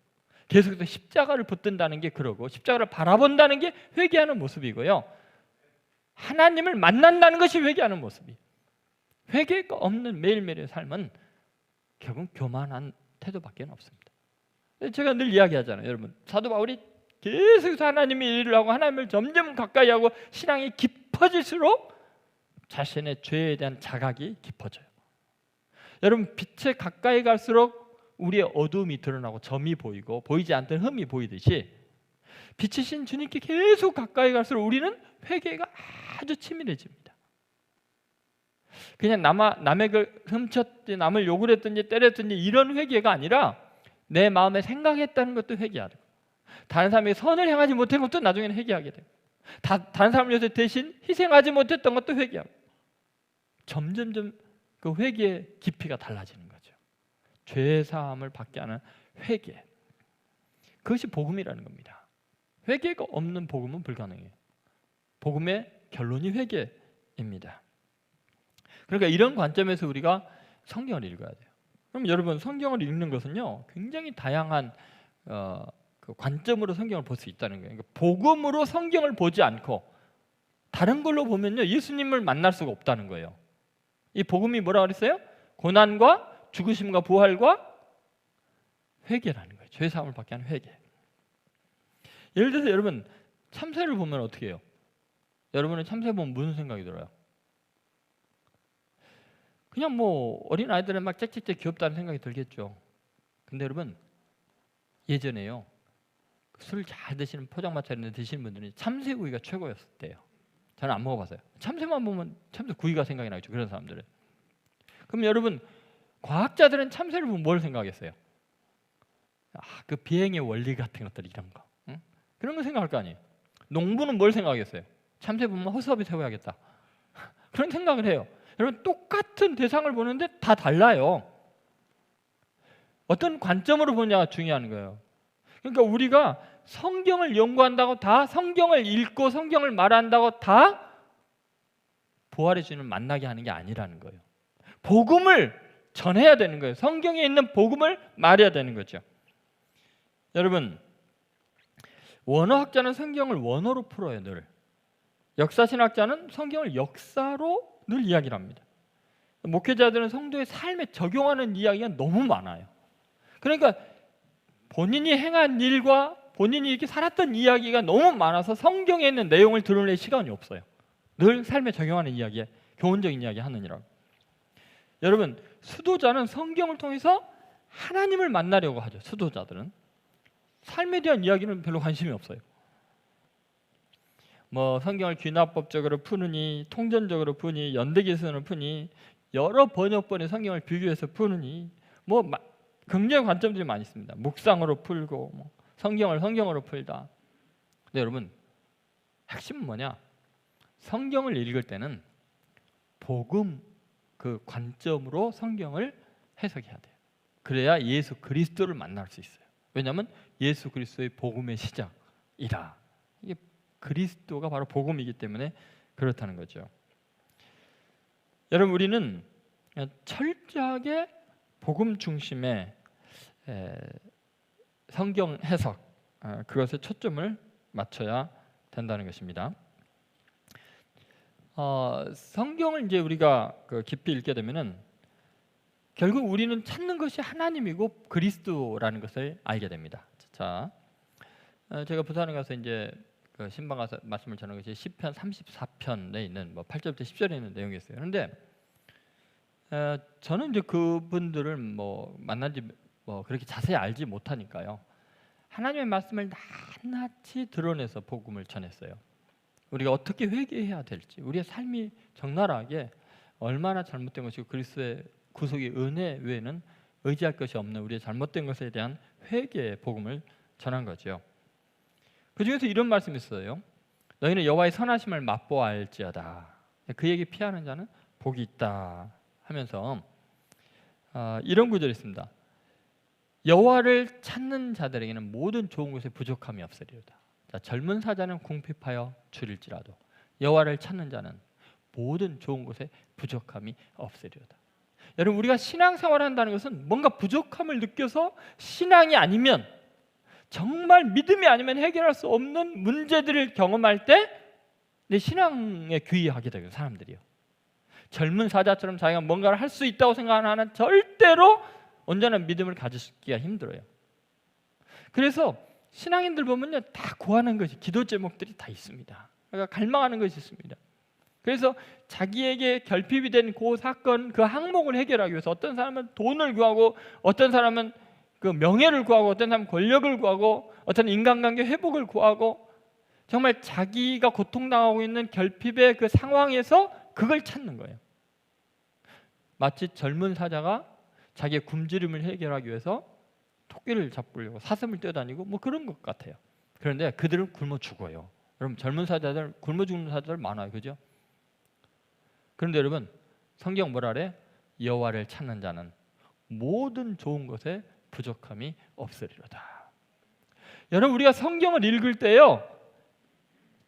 계속해서 십자가를 붙든다는 게 그러고 십자가를 바라본다는 게 회개하는 모습이고요. 하나님을 만난다는 것이 회개하는 모습이에요. 회개가 없는 매일매일의 삶은 결국 교만한 태도밖에 없습니다. 제가 늘 이야기하잖아요. 여러분, 사도 바울이 계속해서 하나님의 일을 하고 하나님을 점점 가까이 하고 신앙이 깊어질수록 자신의 죄에 대한 자각이 깊어져요. 여러분, 빛에 가까이 갈수록 우리의 어두움이 드러나고 점이 보이고 보이지 않던 흠이 보이듯이 빛이신 주님께 계속 가까이 갈수록 우리는 회개가 아주 치밀해집니다. 그냥 남의 걸 훔쳤든지 남을 욕을 했든지 때렸든지 이런 회개가 아니라 내 마음에 생각했다는 것도 회개하고 다른 사람에게 선을 행하지 못한 것도 나중에는 회개하게 되고 다른 사람을 위해서 대신 희생하지 못했던 것도 회개하고 점점점 그 회개의 깊이가 달라지는 거죠. 죄 사함을 받게 하는 회개. 그것이 복음이라는 겁니다. 회개가 없는 복음은 불가능해요. 복음의 결론이 회개입니다. 그러니까 이런 관점에서 우리가 성경을 읽어야 돼요. 그럼 여러분, 성경을 읽는 것은요 굉장히 다양한 그 관점으로 성경을 볼 수 있다는 거예요. 그러니까 복음으로 성경을 보지 않고 다른 걸로 보면요 예수님을 만날 수가 없다는 거예요. 이 복음이 뭐라고 그랬어요? 고난과 죽으심과 부활과 회개라는 거예요. 죄 사함을 받게 하는 회개. 예를 들어서 여러분 참새를 보면 어떻게 해요? 여러분은 참새 보면 무슨 생각이 들어요? 그냥 뭐 어린 아이들은 막 짹짹짹 귀엽다는 생각이 들겠죠. 근데 여러분 예전에요 술 잘 드시는 포장마차에 드시는 분들은 참새구이가 최고였대요. 저는 안 먹어봤어요. 참새만 보면 참새 구이가 생각이 나겠죠. 그런 사람들은. 그럼 여러분 과학자들은 참새를 보면 뭘 생각했어요? 그 비행의 원리 같은 것들 이런 거. 응? 그런 거 생각할 거 아니에요. 농부는 뭘 생각했어요? 참새 보면 허수아비 세워야겠다. 그런 생각을 해요. 여러분 똑같은 대상을 보는데 다 달라요. 어떤 관점으로 보냐가 중요한 거예요. 그러니까 우리가 성경을 연구한다고 다 성경을 읽고 성경을 말한다고 다 부활의 주님을 만나게 하는 게 아니라는 거예요. 복음을 전해야 되는 거예요. 성경에 있는 복음을 말해야 되는 거죠. 여러분 원어학자는 성경을 원어로 풀어요. 늘. 역사신학자는 성경을 역사로 늘 이야기를 합니다. 목회자들은 성도의 삶에 적용하는 이야기가 너무 많아요. 그러니까 본인이 행한 일과 본인이 이렇게 살았던 이야기가 너무 많아서 성경에 있는 내용을 드러낼 시간이 없어요. 늘 삶에 적용하는 이야기, 교훈적인 이야기 하느니라고. 여러분 수도자는 성경을 통해서 하나님을 만나려고 하죠. 수도자들은 삶에 대한 이야기는 별로 관심이 없어요. 뭐 성경을 귀납법적으로 푸느니 통전적으로 푸니 연대기선으로 푸니 여러 번역본의 성경을 비교해서 푸느니 뭐 굉장히 관점들이 많이 있습니다. 묵상으로 풀고 뭐 성경을 성경으로 풀다. 근데 여러분 핵심은 뭐냐? 성경을 읽을 때는 복음 그 관점으로 성경을 해석해야 돼요. 그래야 예수 그리스도를 만날 수 있어요. 왜냐하면 예수 그리스도의 복음의 시작이라. 이게 그리스도가 바로 복음이기 때문에 그렇다는 거죠. 여러분 우리는 철저하게 복음 중심의 성경 해석 그것에 초점을 맞춰야 된다는 것입니다. 성경을 이제 우리가 깊이 읽게 되면은 결국 우리는 찾는 것이 하나님이고 그리스도라는 것을 알게 됩니다. 자, 제가 부산에 가서 이제 신방 가서 말씀을 전한 것이 시편 34편에 있는 뭐 8절부터 10절에 있는 내용이었어요. 그런데 저는 이제 그분들을 뭐 만난지 뭐 그렇게 자세히 알지 못하니까요. 하나님의 말씀을 낱낱이 드러내서 복음을 전했어요. 우리가 어떻게 회개해야 될지, 우리의 삶이 적나라하게 얼마나 잘못된 것이고 그리스도의 구속의 은혜 외에는 의지할 것이 없는 우리의 잘못된 것에 대한 회개의 복음을 전한 거죠. 그 중에서 이런 말씀이 있어요. 너희는 여호와의 선하심을 맛보아할지어다. 그 얘기 피하는 자는 복이 있다 하면서 이런 구절이 있습니다. 여호와를 찾는 자들에게는 모든 좋은 것에 부족함이 없으리로다. 자, 젊은 사자는 궁핍하여 줄일지라도 여호와를 찾는 자는 모든 좋은 것에 부족함이 없으리로다. 여러분 우리가 신앙생활을 한다는 것은 뭔가 부족함을 느껴서 신앙이 아니면 정말 믿음이 아니면 해결할 수 없는 문제들을 경험할 때 내 신앙에 귀의하게 되고 사람들이요. 젊은 사자처럼 자기가 뭔가를 할 수 있다고 생각하는 절대로 온전한 믿음을 가지기가 힘들어요. 그래서 신앙인들 보면요, 다 구하는 것이 기도 제목들이 다 있습니다. 그러니까 갈망하는 것이 있습니다. 그래서 자기에게 결핍이 된 그 사건, 그 항목을 해결하기 위해서 어떤 사람은 돈을 구하고, 어떤 사람은 그 명예를 구하고, 어떤 사람은 권력을 구하고, 어떤 인간관계 회복을 구하고, 정말 자기가 고통당하고 있는 결핍의 그 상황에서 그걸 찾는 거예요. 마치 젊은 사자가 자기의 굶주림을 해결하기 위해서 토끼를 잡으려고 사슴을 뛰어다니고 뭐 그런 것 같아요. 그런데 그들은 굶어 죽어요. 여러분, 젊은 사자들 굶어 죽는 사자들 많아요, 그죠? 그런데 여러분, 성경 뭐라 그래? 여호와를 찾는 자는 모든 좋은 것에 부족함이 없으리로다. 여러분, 우리가 성경을 읽을 때요,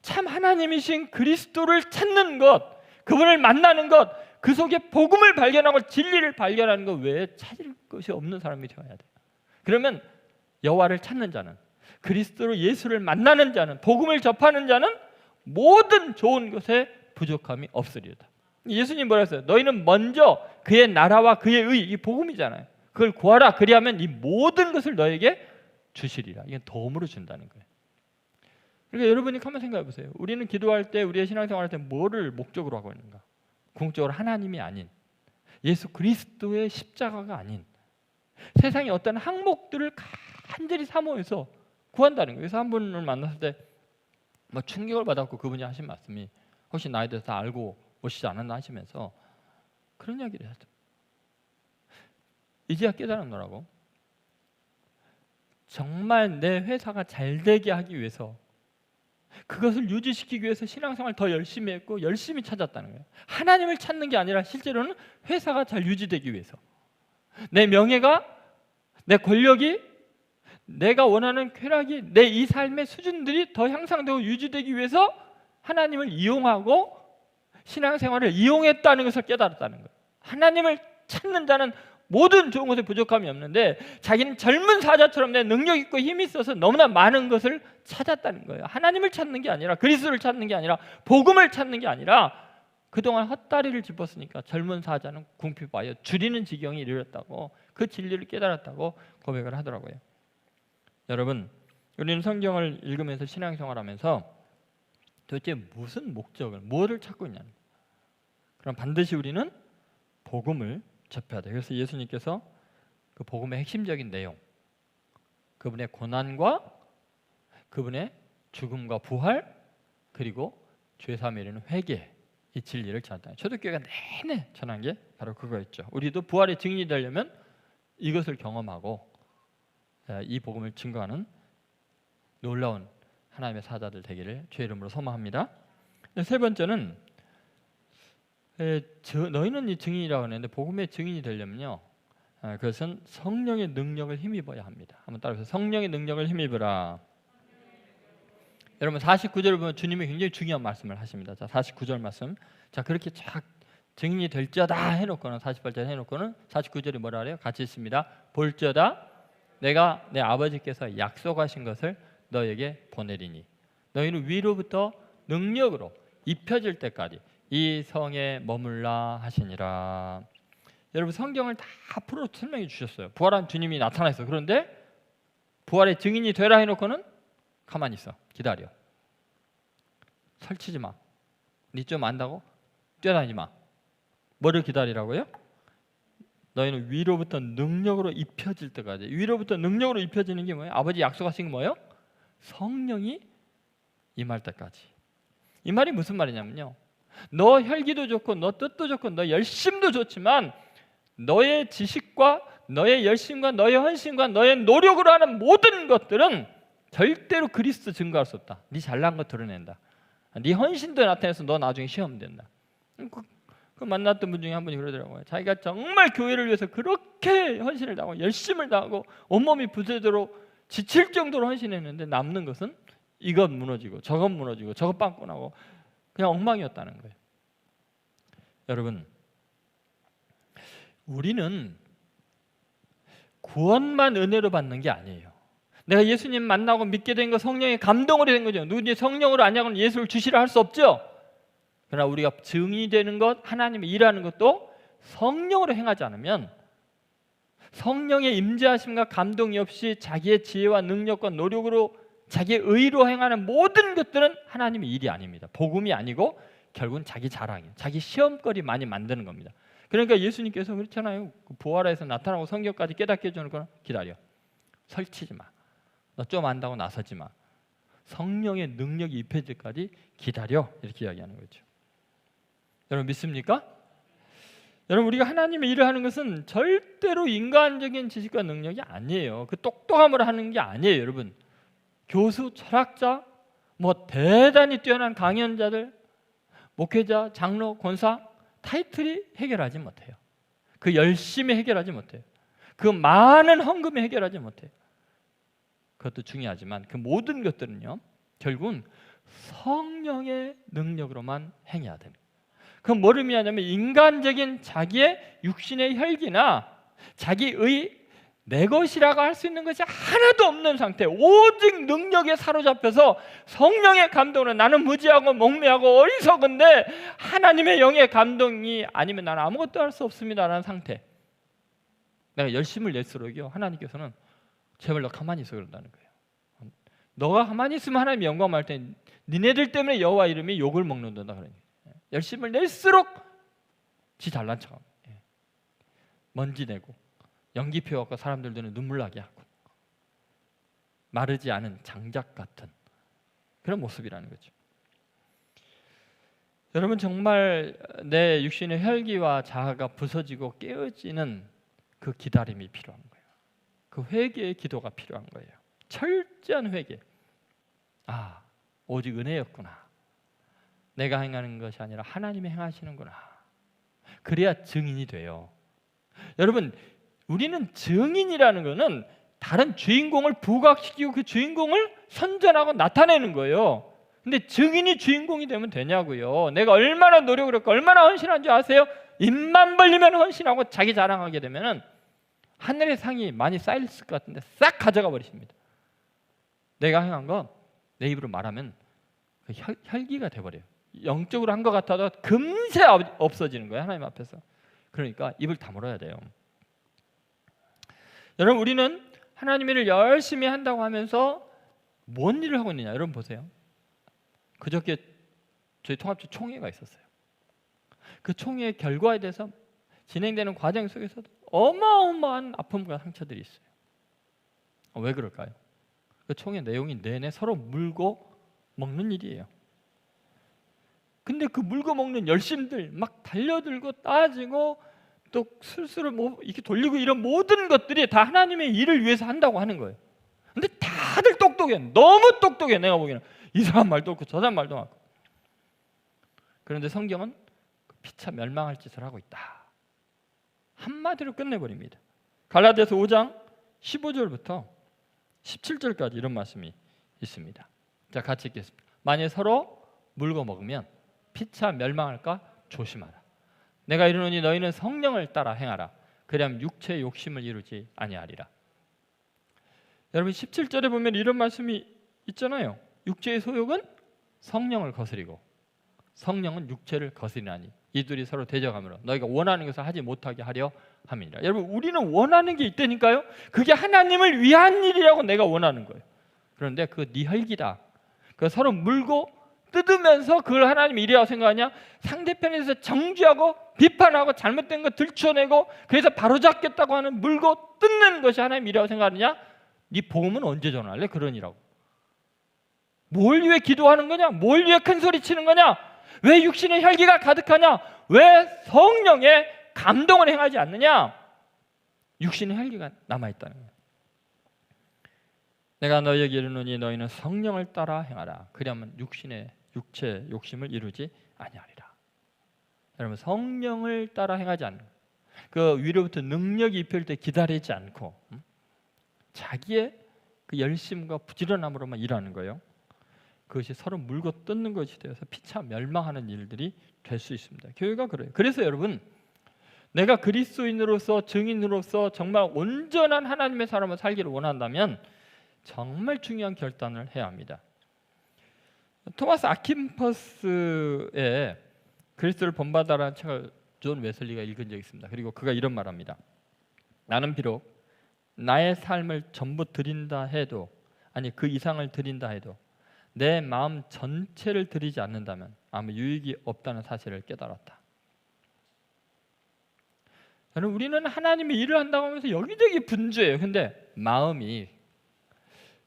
참 하나님이신 그리스도를 찾는 것, 그분을 만나는 것, 그 속에 복음을 발견하고 진리를 발견하는 것 외에 찾을 것이 없는 사람이 되어야 돼요. 그러면 여호와를 찾는 자는, 그리스도로 예수를 만나는 자는, 복음을 접하는 자는 모든 좋은 것에 부족함이 없으리로다. 예수님 뭐라 했어요? 너희는 먼저 그의 나라와 그의 의, 이 복음이잖아요. 그걸 구하라. 그리하면 이 모든 것을 너에게 주시리라. 이게 덤으로 준다는 거예요. 그러니까 여러분이 한번 생각해 보세요. 우리는 기도할 때, 우리의 신앙생활할 때 뭐를 목적으로 하고 있는가? 궁극적으로 하나님이 아닌, 예수 그리스도의 십자가가 아닌 세상의 어떤 항목들을 간절히 사모해서 구한다는 거예요. 그래서 한 분을 만났을 때 뭐 충격을 받았고, 그분이 하신 말씀이 혹시 나에 대해서 다 알고 오시지 않았나 하시면서 그런 이야기를 하죠. 이제야 깨달았노라고. 정말 내 회사가 잘 되게 하기 위해서, 그것을 유지시키기 위해서 신앙생활 더 열심히 했고 열심히 찾았다는 거예요. 하나님을 찾는 게 아니라 실제로는 회사가 잘 유지되기 위해서, 내 명예가, 내 권력이, 내가 원하는 쾌락이, 내 이 삶의 수준들이 더 향상되고 유지되기 위해서 하나님을 이용하고 신앙생활을 이용했다는 것을 깨달았다는 거예요. 하나님을 찾는 자는 모든 좋은 것에 부족함이 없는데, 자기는 젊은 사자처럼 내 능력 있고 힘이 있어서 너무나 많은 것을 찾았다는 거예요. 하나님을 찾는 게 아니라, 그리스도를 찾는 게 아니라, 복음을 찾는 게 아니라, 그동안 헛다리를 짚었으니까 젊은 사자는 궁핍하여 줄이는 지경에 이르렀다고, 그 진리를 깨달았다고 고백을 하더라고요. 여러분, 우리는 성경을 읽으면서 신앙생활하면서 도대체 무슨 목적을, 뭐를 찾고 있냐는 거예요. 그럼 반드시 우리는 복음을 접해야 돼요. 그래서 예수님께서 그 복음의 핵심적인 내용, 그분의 고난과 그분의 죽음과 부활, 그리고 죄사함에 이르는 회개, 이 진리를 전한다. 초대교회가 내내 전한 게 바로 그거였죠. 우리도 부활의 증인이 되려면 이것을 경험하고 이 복음을 증거하는 놀라운 하나님의 사자들 되기를 주의 이름으로 소망합니다. 세 번째는 너희는 이 증인이라고 하는데, 복음의 증인이 되려면요, 그것은 성령의 능력을 힘입어야 합니다. 한번 따라해서 성령의 능력을 힘입으라. 여러분 49절을 보면 주님이 굉장히 중요한 말씀을 하십니다. 자, 49절 말씀. 자, 그렇게 쫙 증인이 될지어다 해놓고는, 48절 해놓고는 49절이 뭐라 그래요? 같이 있습니다. 볼지어다 내가 내 아버지께서 약속하신 것을 너에게 보내리니 너희는 위로부터 능력으로 입혀질 때까지 이 성에 머물라 하시니라. 여러분, 성경을 다 앞으로 설명해 주셨어요. 부활한 주님이 나타나서. 그런데 부활의 증인이 되라 해놓고는 가만히 있어, 기다려, 설치지 마, 니 좀 안다고 뛰어다니지 마. 뭐를 기다리라고요? 너희는 위로부터 능력으로 입혀질 때까지. 위로부터 능력으로 입혀지는 게 뭐예요? 아버지 약속하신 게 뭐예요? 성령이 임할 때까지. 이 말이 무슨 말이냐면요, 너 혈기도 좋고 너 뜻도 좋고 너 열심도 좋지만 너의 지식과 너의 열심과 너의 헌신과 너의 노력으로 하는 모든 것들은 절대로 그리스도 증거할 수 없다. 네 잘난 거 드러낸다. 네 헌신도 나타내서 너 나중에 시험 된다. 그 만났던 분 중에 한 분이 그러더라고요. 자기가 정말 교회를 위해서 그렇게 헌신을 다하고 열심을 다하고 온몸이 부서도록 지칠 정도로 헌신했는데 남는 것은 이것 무너지고 저것 무너지고 저것 빵꾸 나고 그냥 엉망이었다는 거예요. 여러분, 우리는 구원만 은혜로 받는 게 아니에요. 내가 예수님 만나고 믿게 된 거 성령의 감동으로 된 거죠. 누구든지 성령으로 안 하고는 예수를 주시라 할 수 없죠. 그러나 우리가 증인이 되는 것, 하나님이 일하는 것도 성령으로 행하지 않으면, 성령의 임재하심과 감동이 없이 자기의 지혜와 능력과 노력으로 자기의 의로 행하는 모든 것들은 하나님의 일이 아닙니다. 복음이 아니고 결국은 자기 자랑이에요. 자기 시험거리 많이 만드는 겁니다. 그러니까 예수님께서 그렇잖아요. 부활해서 나타나고 성경까지 깨닫게 해주는 건 기다려. 설치지 마. 너 좀 안다고 나서지 마. 성령의 능력이 입혀질 때까지 기다려. 이렇게 이야기하는 거죠. 여러분 믿습니까? 여러분 우리가 하나님의 일을 하는 것은 절대로 인간적인 지식과 능력이 아니에요. 그 똑똑함으로 하는 게 아니에요. 여러분 교수, 철학자, 뭐 대단히 뛰어난 강연자들, 목회자, 장로, 권사 타이틀이 해결하지 못해요. 그 열심히 해결하지 못해요. 그 많은 헌금이 해결하지 못해요. 그것도 중요하지만 그 모든 것들은요 결국은 성령의 능력으로만 행해야 됩니다. 그럼 뭐를 의미하냐면 인간적인 자기의 육신의 혈기나 자기의 내 것이라고 할 수 있는 것이 하나도 없는 상태, 오직 능력에 사로잡혀서 성령의 감동으로 나는 무지하고 목매하고 어리석은데 하나님의 영의 감동이 아니면 나는 아무것도 할 수 없습니다라는 상태. 내가 열심을 낼수록요 하나님께서는 제발 너 가만히 있어 그런다는 거예요. 너가 가만히 있으면 하나님이 영광할 때 니네들 때문에 여호와 이름이 욕을 먹는다 그러니 열심을 낼수록 지 잘난 척하고 먼지 내고 연기 피워갖고 사람들 눈에 눈물 나게 하고 마르지 않은 장작 같은 그런 모습이라는 거죠. 여러분 정말 내 육신의 혈기와 자아가 부서지고 깨어지는 그 기다림이 필요한 거예요. 그 회개의 기도가 필요한 거예요. 철저한 회개. 아, 오직 은혜였구나. 내가 행하는 것이 아니라 하나님이 행하시는구나. 그래야 증인이 돼요. 여러분 우리는 증인이라는 것은 다른 주인공을 부각시키고 그 주인공을 선전하고 나타내는 거예요. 근데 증인이 주인공이 되면 되냐고요. 내가 얼마나 노력을 했고 얼마나 헌신한 줄 아세요? 입만 벌리면 헌신하고 자기 자랑하게 되면은 하늘의 상이 많이 쌓일 것 같은데 싹 가져가 버리십니다. 내가 행한 거 내 입으로 말하면 그 혈기가 돼버려요. 영적으로 한 것 같아도 금세 없어지는 거예요. 하나님 앞에서. 그러니까 입을 다물어야 돼요. 여러분 우리는 하나님의 일을 열심히 한다고 하면서 뭔 일을 하고 있느냐. 여러분 보세요. 그저께 저희 통합체 총회가 있었어요. 그 총회의 결과에 대해서 진행되는 과정 속에서도 어마어마한 아픔과 상처들이 있어요. 왜 그럴까요? 그 총회 내용이 내내 서로 물고 먹는 일이에요. 근데 그 물고 먹는 열심들 막 달려들고 따지고 또 술수를 뭐 이렇게 돌리고 이런 모든 것들이 다 하나님의 일을 위해서 한다고 하는 거예요. 근데 다들 똑똑해. 너무 똑똑해. 내가 보기에는 이 사람 말도 없고 저 사람 말도 없고. 그런데 성경은 피차 멸망할 짓을 하고 있다. 한마디로 끝내버립니다. 갈라디아서 5장 15절부터 17절까지 이런 말씀이 있습니다. 자, 같이 읽겠습니다. 만일 서로 물고 먹으면 피차 멸망할까 조심하라. 내가 이르노니 너희는 성령을 따라 행하라. 그리하면 육체의 욕심을 이루지 아니하리라. 여러분 17절에 보면 이런 말씀이 있잖아요. 육체의 소욕은 성령을 거스리고 성령은 육체를 거스리나니 이들이 서로 대적하므로 너희가 원하는 것을 하지 못하게 하려 함이니라. 여러분 우리는 원하는 게 있다니까요. 그게 하나님을 위한 일이라고 내가 원하는 거예요. 그런데 그거 네 혈기다. 그 서로 물고 뜯으면서 그걸 하나님 일이라고 생각하냐? 상대편에서 정죄하고 비판하고 잘못된 거 들춰내고 그래서 바로잡겠다고 하는 물고 뜯는 것이 하나님 일이라고 생각하느냐? 네 복음은 언제 전할래? 그러니라고. 뭘 위해 기도하는 거냐? 뭘 위해 큰 소리 치는 거냐? 왜 육신의 혈기가 가득하냐? 왜 성령의 감동을 행하지 않느냐? 육신의 혈기가 남아있다는 거예요. 내가 너희에게 이르노니 너희는 성령을 따라 행하라. 그러면 육체 욕심을 이루지 아니하리라. 여러분 성령을 따라 행하지 않는 그 위로부터 능력이 입힐 때 기다리지 않고 자기의 그 열심과 부지런함으로만 일하는 거예요. 그것이 서로 물고 뜯는 것이 되어서 피차 멸망하는 일들이 될 수 있습니다. 교회가 그래요. 그래서 여러분 내가 그리스도인으로서 증인으로서 정말 온전한 하나님의 사람으로 살기를 원한다면 정말 중요한 결단을 해야 합니다. 토마스 아킨퍼스의 그리스도를 본받아라는 책을 존 웨슬리가 읽은 적이 있습니다. 그리고 그가 이런 말합니다. 나는 비록 나의 삶을 전부 드린다 해도, 아니 그 이상을 드린다 해도 내 마음 전체를 드리지 않는다면 아무 유익이 없다는 사실을 깨달았다. 저는 우리는 하나님의 일을 한다고 하면서 여기저기 분주해요. 근데 마음이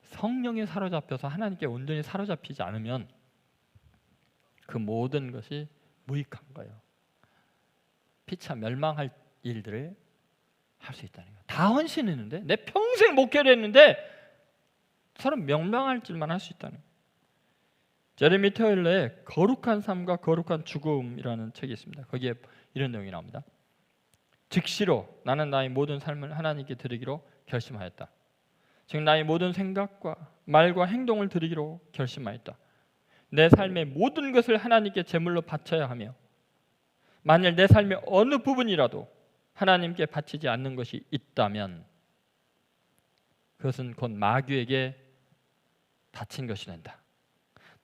성령에 사로잡혀서 하나님께 온전히 사로잡히지 않으면 그 모든 것이 무익한 거예요. 피차 멸망할 일들을 할 수 있다는 거예요. 다 헌신했는데, 내 평생 목회를 했는데 사람 멸망할 일만 할 수 있다는 거예요. 제레미 테일러의 거룩한 삶과 거룩한 죽음이라는 책이 있습니다. 거기에 이런 내용이 나옵니다. 즉시로 나는 나의 모든 삶을 하나님께 드리기로 결심하였다. 즉 나의 모든 생각과 말과 행동을 드리기로 결심하였다. 내 삶의 모든 것을 하나님께 제물로 바쳐야 하며 만일 내 삶의 어느 부분이라도 하나님께 바치지 않는 것이 있다면 그것은 곧 마귀에게 바친 것이 된다.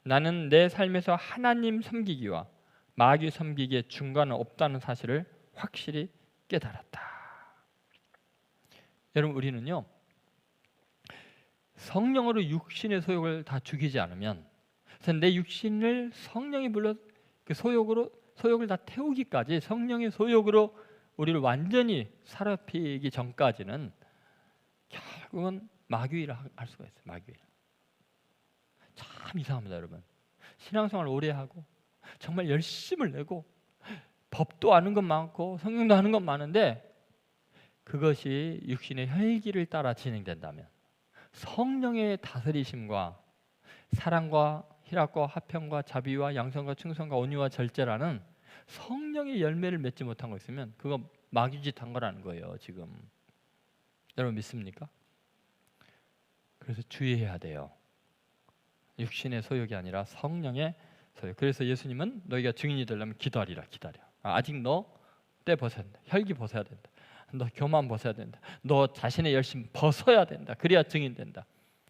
나는 내 삶에서 하나님 섬기기와 마귀 섬기기의 중간은 없다는 사실을 확실히 깨달았다. 여러분, 우리는요 성령으로 육신의 소욕을 다 죽이지 않으면, 그래서 내 육신을 성령이 불러 그 소욕을 다 태우기까지, 성령의 소욕으로 우리를 완전히 사로잡히기 전까지는 결국은 마귀일을 할 수가 있어요. 마귀일. 참 이상합니다, 여러분. 신앙생활 오래 하고 정말 열심을 내고 법도 아는 건 많고 성경도 아는 건 많은데 그것이 육신의 혈기를 따라 진행된다면, 성령의 다스리심과 사랑과 희락과 화평과 자비와 양선과 충성과 온유와 절제라는 성령의 열매를 맺지 못한 거 있으면 그거 마귀짓 한 거라는 거예요. 지금 여러분 믿습니까? 그래서 주의해야 돼요. 육신의 소욕이 아니라 성령의 소욕. 그래서 예수님은 너희가 증인이 되려면 기다리라. 아직 너 때 벗어야 된다. 혈기 벗어야 된다. 너 교만 벗어야 된다. 너 자신의 열심 벗어야 된다. 그래야 증인 된다.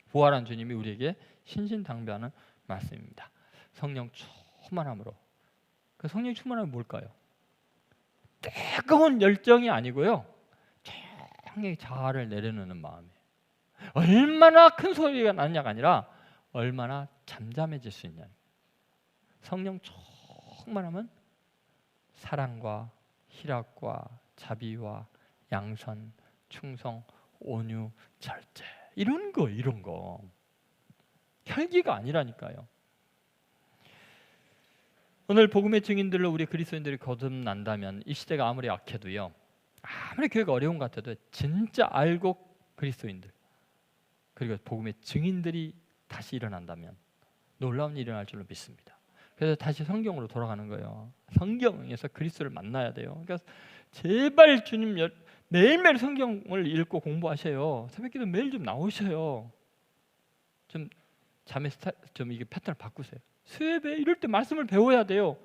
부활한 주님이 우리에게 신신당부하는 말씀입니다. 성령 충만함으로. 그 성령 충만함은 뭘까요? 뜨거운 열정이 아니고요, 조용히 자아를 내려놓는 마음이에요. 얼마나 큰 소리가 나느냐가 아니라 얼마나 잠잠해질 수 있냐. 성령 충만함은 사랑과 희락과 자비와 양선, 충성, 온유, 절제, 이런 거 혈기가 아니라니까요. 오늘 복음의 증인들로 우리 그리스도인들이 거듭난다면 이 시대가 아무리 악해도요, 아무리 교회가 어려운 것 같아도 진짜 알고 그리스도인들 그리고 복음의 증인들이 다시 일어난다면 놀라운 일이 일어날 줄로 믿습니다. 그래서 다시 성경으로 돌아가는 거예요. 성경에서 그리스도를 만나야 돼요. 그러니까 제발 주님 매일매일 성경을 읽고 공부하셔요. 새벽기도 매일 좀 나오셔요. 좀 잠의 좀 이게 패턴을 바꾸세요. 수요일에 이럴 때 말씀을 배워야 돼요.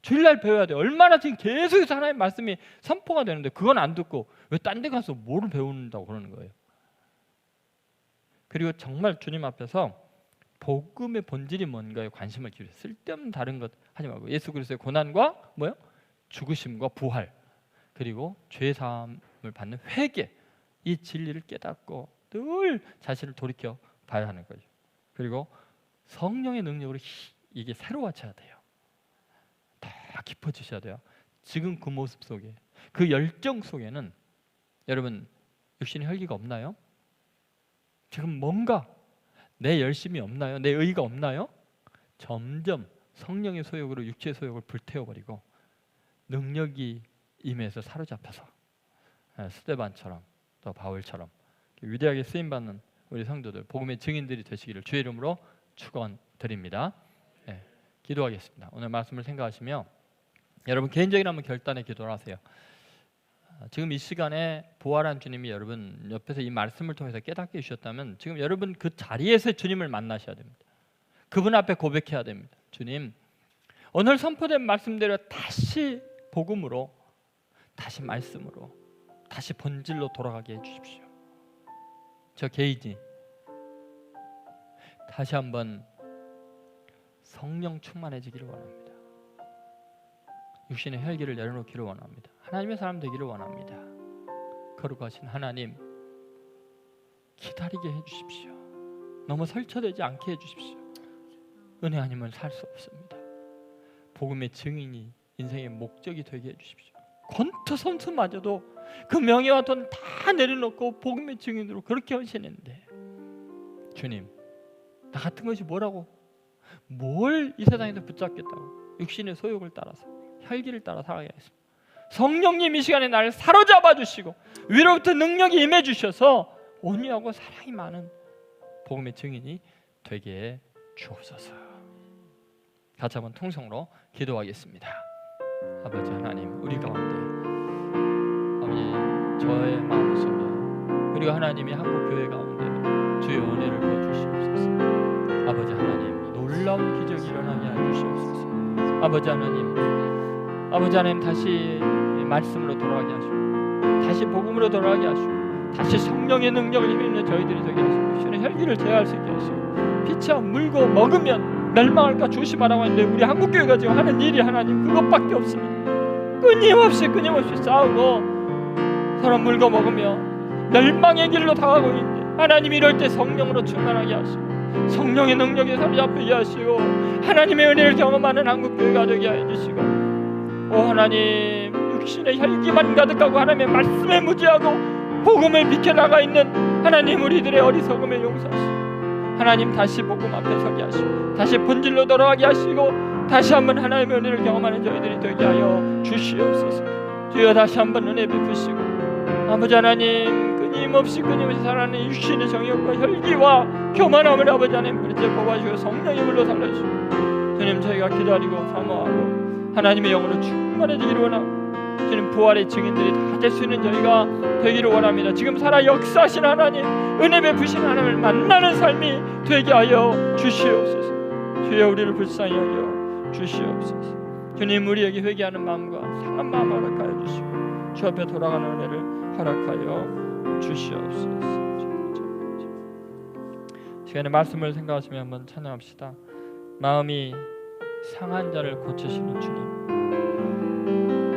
주일날 배워야 돼요. 얼마나 지금 계속해서 하나님의 말씀이 선포가 되는데 그건 안 듣고 왜 딴 데 가서 뭐를 배운다고 그러는 거예요. 그리고 정말 주님 앞에서 복음의 본질이 뭔가에 관심을 기울여, 쓸데없는 다른 것 하지 말고 예수 그리스도의 고난과 뭐요? 죽으심과 부활, 그리고 죄 사함을 받는 회개, 이 진리를 깨닫고 늘 자신을 돌이켜 봐야 하는 거죠. 그리고 성령의 능력으로 이게 새로워져야 돼요. 더 깊어지셔야 돼요. 지금 그 모습 속에, 그 열정 속에는 여러분 육신의 혈기가 없나요? 지금 뭔가 내 열심이 없나요? 내 의가 없나요? 점점 성령의 소욕으로 육체의 소욕을 불태워버리고 능력이 임해서 사로잡혀서 스데반처럼 또 바울처럼 위대하게 쓰임받는 우리 성도들, 복음의 증인들이 되시기를 주의 이름으로 축원드립니다. 네, 기도하겠습니다. 오늘 말씀을 생각하시며 여러분 개인적인 한번 결단의 기도를 하세요. 지금 이 시간에 부활한 주님이 여러분 옆에서 이 말씀을 통해서 깨닫게 해주셨다면 지금 여러분 그 자리에서 주님을 만나셔야 됩니다. 그분 앞에 고백해야 됩니다. 주님, 오늘 선포된 말씀대로 다시 복음으로, 다시 말씀으로, 다시 본질로 돌아가게 해주십시오. 저 개인이 다시 한번 성령 충만해지기를 원합니다. 육신의 혈기를 내려놓기를 원합니다. 하나님의 사람 되기를 원합니다. 거룩하신 하나님, 기다리게 해주십시오. 너무 설쳐되지 않게 해주십시오. 은혜 아니면 살 수 없습니다. 복음의 증인이 인생의 목적이 되게 해주십시오. 권투선수마저도 그 명예와 돈 다 내려놓고 복음의 증인으로 그렇게 하시는데, 주님, 나 같은 것이 뭐라고, 뭘 이 세상에서 붙잡겠다고 육신의 소욕을 따라서 혈기를 따라 살아가게 하겠습니다. 성령님 이 시간에 나를 사로잡아 주시고 위로부터 능력이 임해 주셔서 온유하고 사랑이 많은 복음의 증인이 되게 주옵소서. 같이 한번 통성으로 기도하겠습니다. 아버지 하나님, 우리 가운데 아버지 저의 마음속에 그리고 하나님이 한국교회 가운데 주의 은혜를 부어주시옵소서. 아버지 하나님, 놀라운 기적이 일어나게 해주시옵소서. 아버지 하나님 다시 말씀으로 돌아가게 하시고 다시 복음으로 돌아가게 하시고 다시 성령의 능력을 힘입는 저희들이 되게 하시고 신의 혈기를 제어할 수 있게 하시고 피차 물고 먹으면 멸망할까 조심하라고 하는데 우리 한국교회가 지금 하는 일이 하나님 그것밖에 없습니다. 끊임없이 싸우고 서로 물고 먹으며 멸망의 길로 다가고 있는데 하나님 이럴 때 성령으로 충만하게 하시고 성령의 능력에 사로잡히게 하시고 하나님의 은혜를 경험하는 한국교회가 되게 해주시고, 오 하나님, 육신의 혈기만 가득하고 하나님의 말씀에 무지하고 복음을 비켜나가 있는 하나님 우리들의 어리석음을 용서하시고 하나님 다시 복음 앞에 서게 하시고 다시 본질로 돌아가게 하시고 다시 한번 하나님의 은혜를 경험하는 저희들이 되게 하여 주시옵소서. 주여 다시 한번 은혜 베푸시고 아버지 하나님, 끊임없이 살아가는 육신의 정욕과 혈기와 교만함을 아버지 하나님 그렇게 뽑아주시고 성령의 불로 살려주시고 주님, 저희가 기다리고 사모하고 하나님의 영으로 충만해지기를 원하고 주님, 부활의 증인들이 다 될 수 있는 저희가 되기를 원합니다. 지금 살아 역사하신 하나님, 은혜 베푸신 하나님을 만나는 삶이 되게 하여 주시옵소서. 주여, 우리를 불쌍히 여겨 주시옵소서. 주님, 우리에게 회개하는 마음과 상한 마음 허락하여 주시고 주 앞에 돌아가는 은혜를 허락하여 주시옵소서. 시간에 말씀을 생각하시며 한번 찬양합시다. 마음이 상한 자를 고치시는 주님,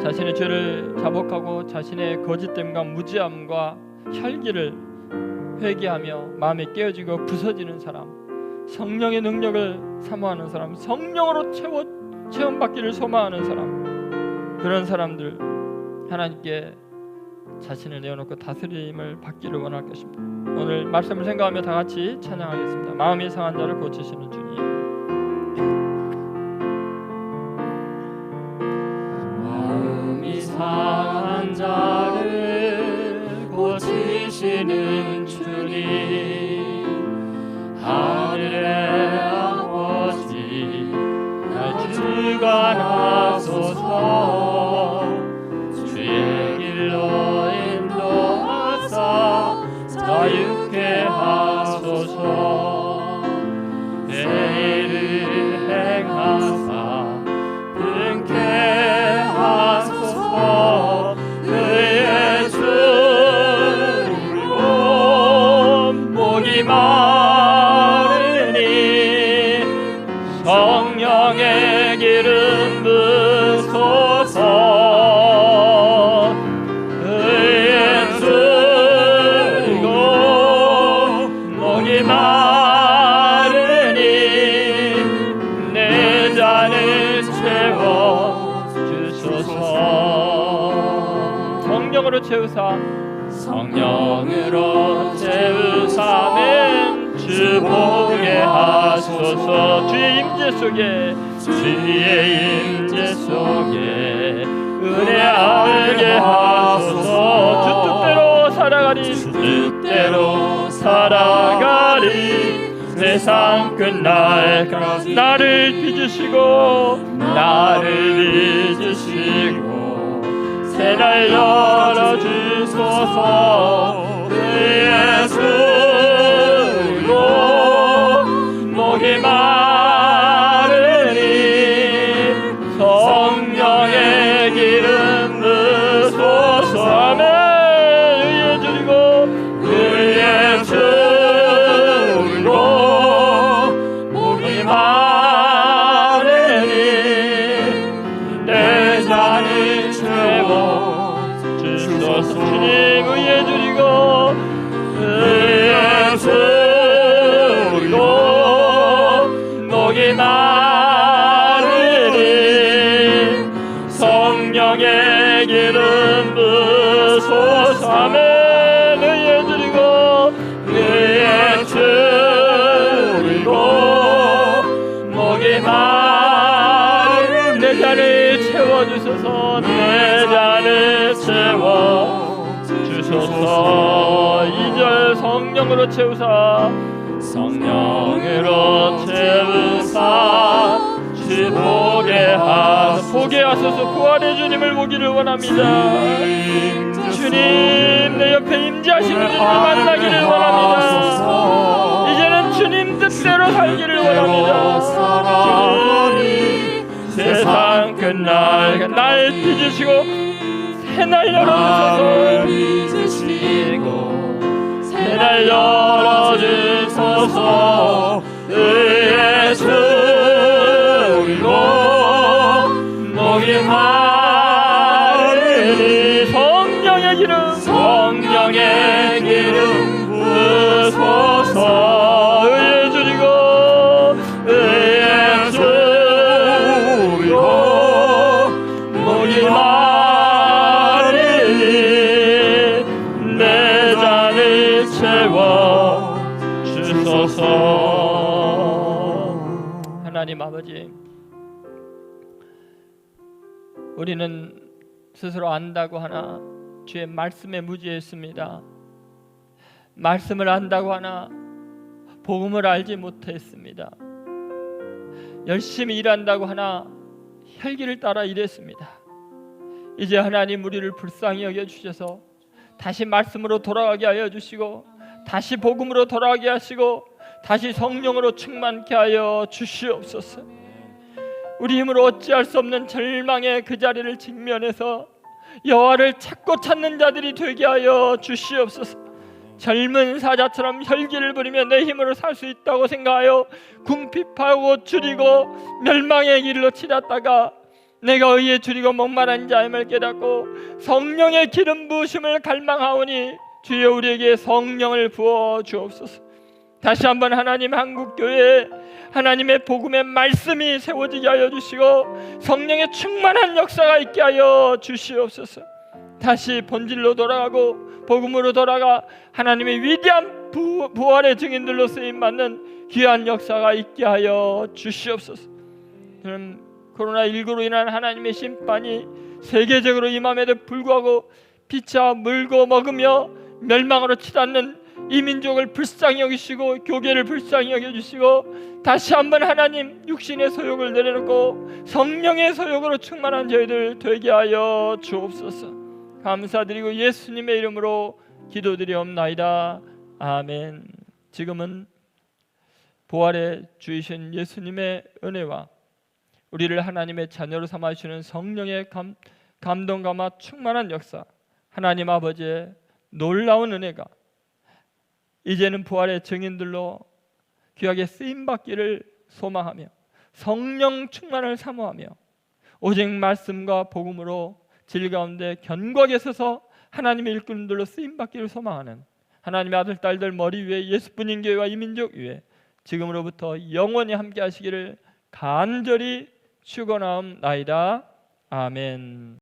자신의 죄를 자복하고 자신의 거짓됨과 무지함과 혈기를 회개하며 마음이 깨어지고 부서지는 사람, 성령의 능력을 사모하는 사람, 성령으로 체험받기를 소망하는 사람, 그런 사람들 하나님께 자신을 내어놓고 다스림을 받기를 원할 것입니다. 오늘 말씀을 생각하며 다 같이 찬양하겠습니다. 마음이 상한 자를 고치시는 주님. 마음이 상한 자를 고치시는 주님, 하늘의 아버지 날 주관하소서. 주의 길로 인도하사 자유케 하소서. 내 일을 행하사 분케 하소서. 의의 주로 목이 마르니 성령의 기름 부소서. 의의 주로 목이 마르니 내 잔을 채워 주소서. 성령으로 채우사 성령으로 채우사면 주 보게 하소서. 주의 임재 속에 은혜 알게 하소서. 주 뜻대로 살아가리. 주 뜻대로 살아가리. 세상 끝날까지 나를 빚으시고 새날 열어주소서. 의의 주로 목이 마르니 성령의 기름 부소서. 아멘. 의에 줄이고 의의 주로 주님 의에 주리고 의에 주리고 목이 마르니 성령의 기름 부소서. 아멘. 의에 주리고 의에 주리고 목이 마르니 내 잔을 채워주소서. 내 잔을 채워주소서. 2절 성령으로 채우사 성령으로 채우사 주 보게 하소서. 부활의 주님을 보기를 원합니다. 주님 내 옆에 임재하시는 주님을 만나기를 원합니다. 이제는 주님 뜻대로 살기를 원합니다. 세상 끝날 날 빚으시고 새날 열어주소서. 새날 열어주소서. 의에 주리고 목이 마르니 성령의 기름 부소서. 의에 주리고 의에 주리고 목이 마르니 내 잔을 채워주소서. 하나님 아버지, 우리는 스스로 안다고 하나 주의 말씀에 무지했습니다. 말씀을 안다고 하나 복음을 알지 못했습니다. 열심히 일한다고 하나 혈기를 따라 일했습니다. 이제 하나님 우리를 불쌍히 여겨주셔서 다시 말씀으로 돌아가게 하여 주시고 다시 복음으로 돌아가게 하시고 다시 성령으로 충만케 하여 주시옵소서. 우리 힘으로 어찌할 수 없는 절망의 그 자리를 직면해서 여호와를 찾고 찾는 자들이 되게 하여 주시옵소서. 젊은 사자처럼 혈기를 부리며 내 힘으로 살 수 있다고 생각하여 궁핍하고 줄이고 멸망의 길로 치닫다가 내가 의에 줄이고 목마른 자임을 깨닫고 성령의 기름 부으심을 갈망하오니 주여 우리에게 성령을 부어 주옵소서. 다시 한번 하나님 한국교회에 하나님의 복음의 말씀이 세워지게 하여 주시고 성령의 충만한 역사가 있게 하여 주시옵소서. 다시 본질로 돌아가고 복음으로 돌아가 하나님의 위대한 부활의 증인들로 쓰임받는 귀한 역사가 있게 하여 주시옵소서. 코로나19로 인한 하나님의 심판이 세계적으로 임함에도 불구하고 피차 물고 먹으며 멸망으로 치닫는 이 민족을 불쌍히 여기시고 교계를 불쌍히 여겨주시고 다시 한번 하나님 육신의 소욕을 내려놓고 성령의 소욕으로 충만한 저희들 되게 하여 주옵소서. 감사드리고 예수님의 이름으로 기도드리옵나이다. 아멘. 지금은 부활의 주이신 예수님의 은혜와 우리를 하나님의 자녀로 삼아주시는 성령의 감동감화 충만한 역사, 하나님 아버지의 놀라운 은혜가 이제는 부활의 증인들로 귀하게 쓰임받기를 소망하며 성령 충만을 사모하며 오직 말씀과 복음으로 질 가운데 견고하게 서서 하나님의 일꾼들로 쓰임받기를 소망하는 하나님의 아들 딸들 머리 위에 예수뿐인 교회와 이 민족 위에 지금으로부터 영원히 함께 하시기를 간절히 축원하옵나이다. 아멘.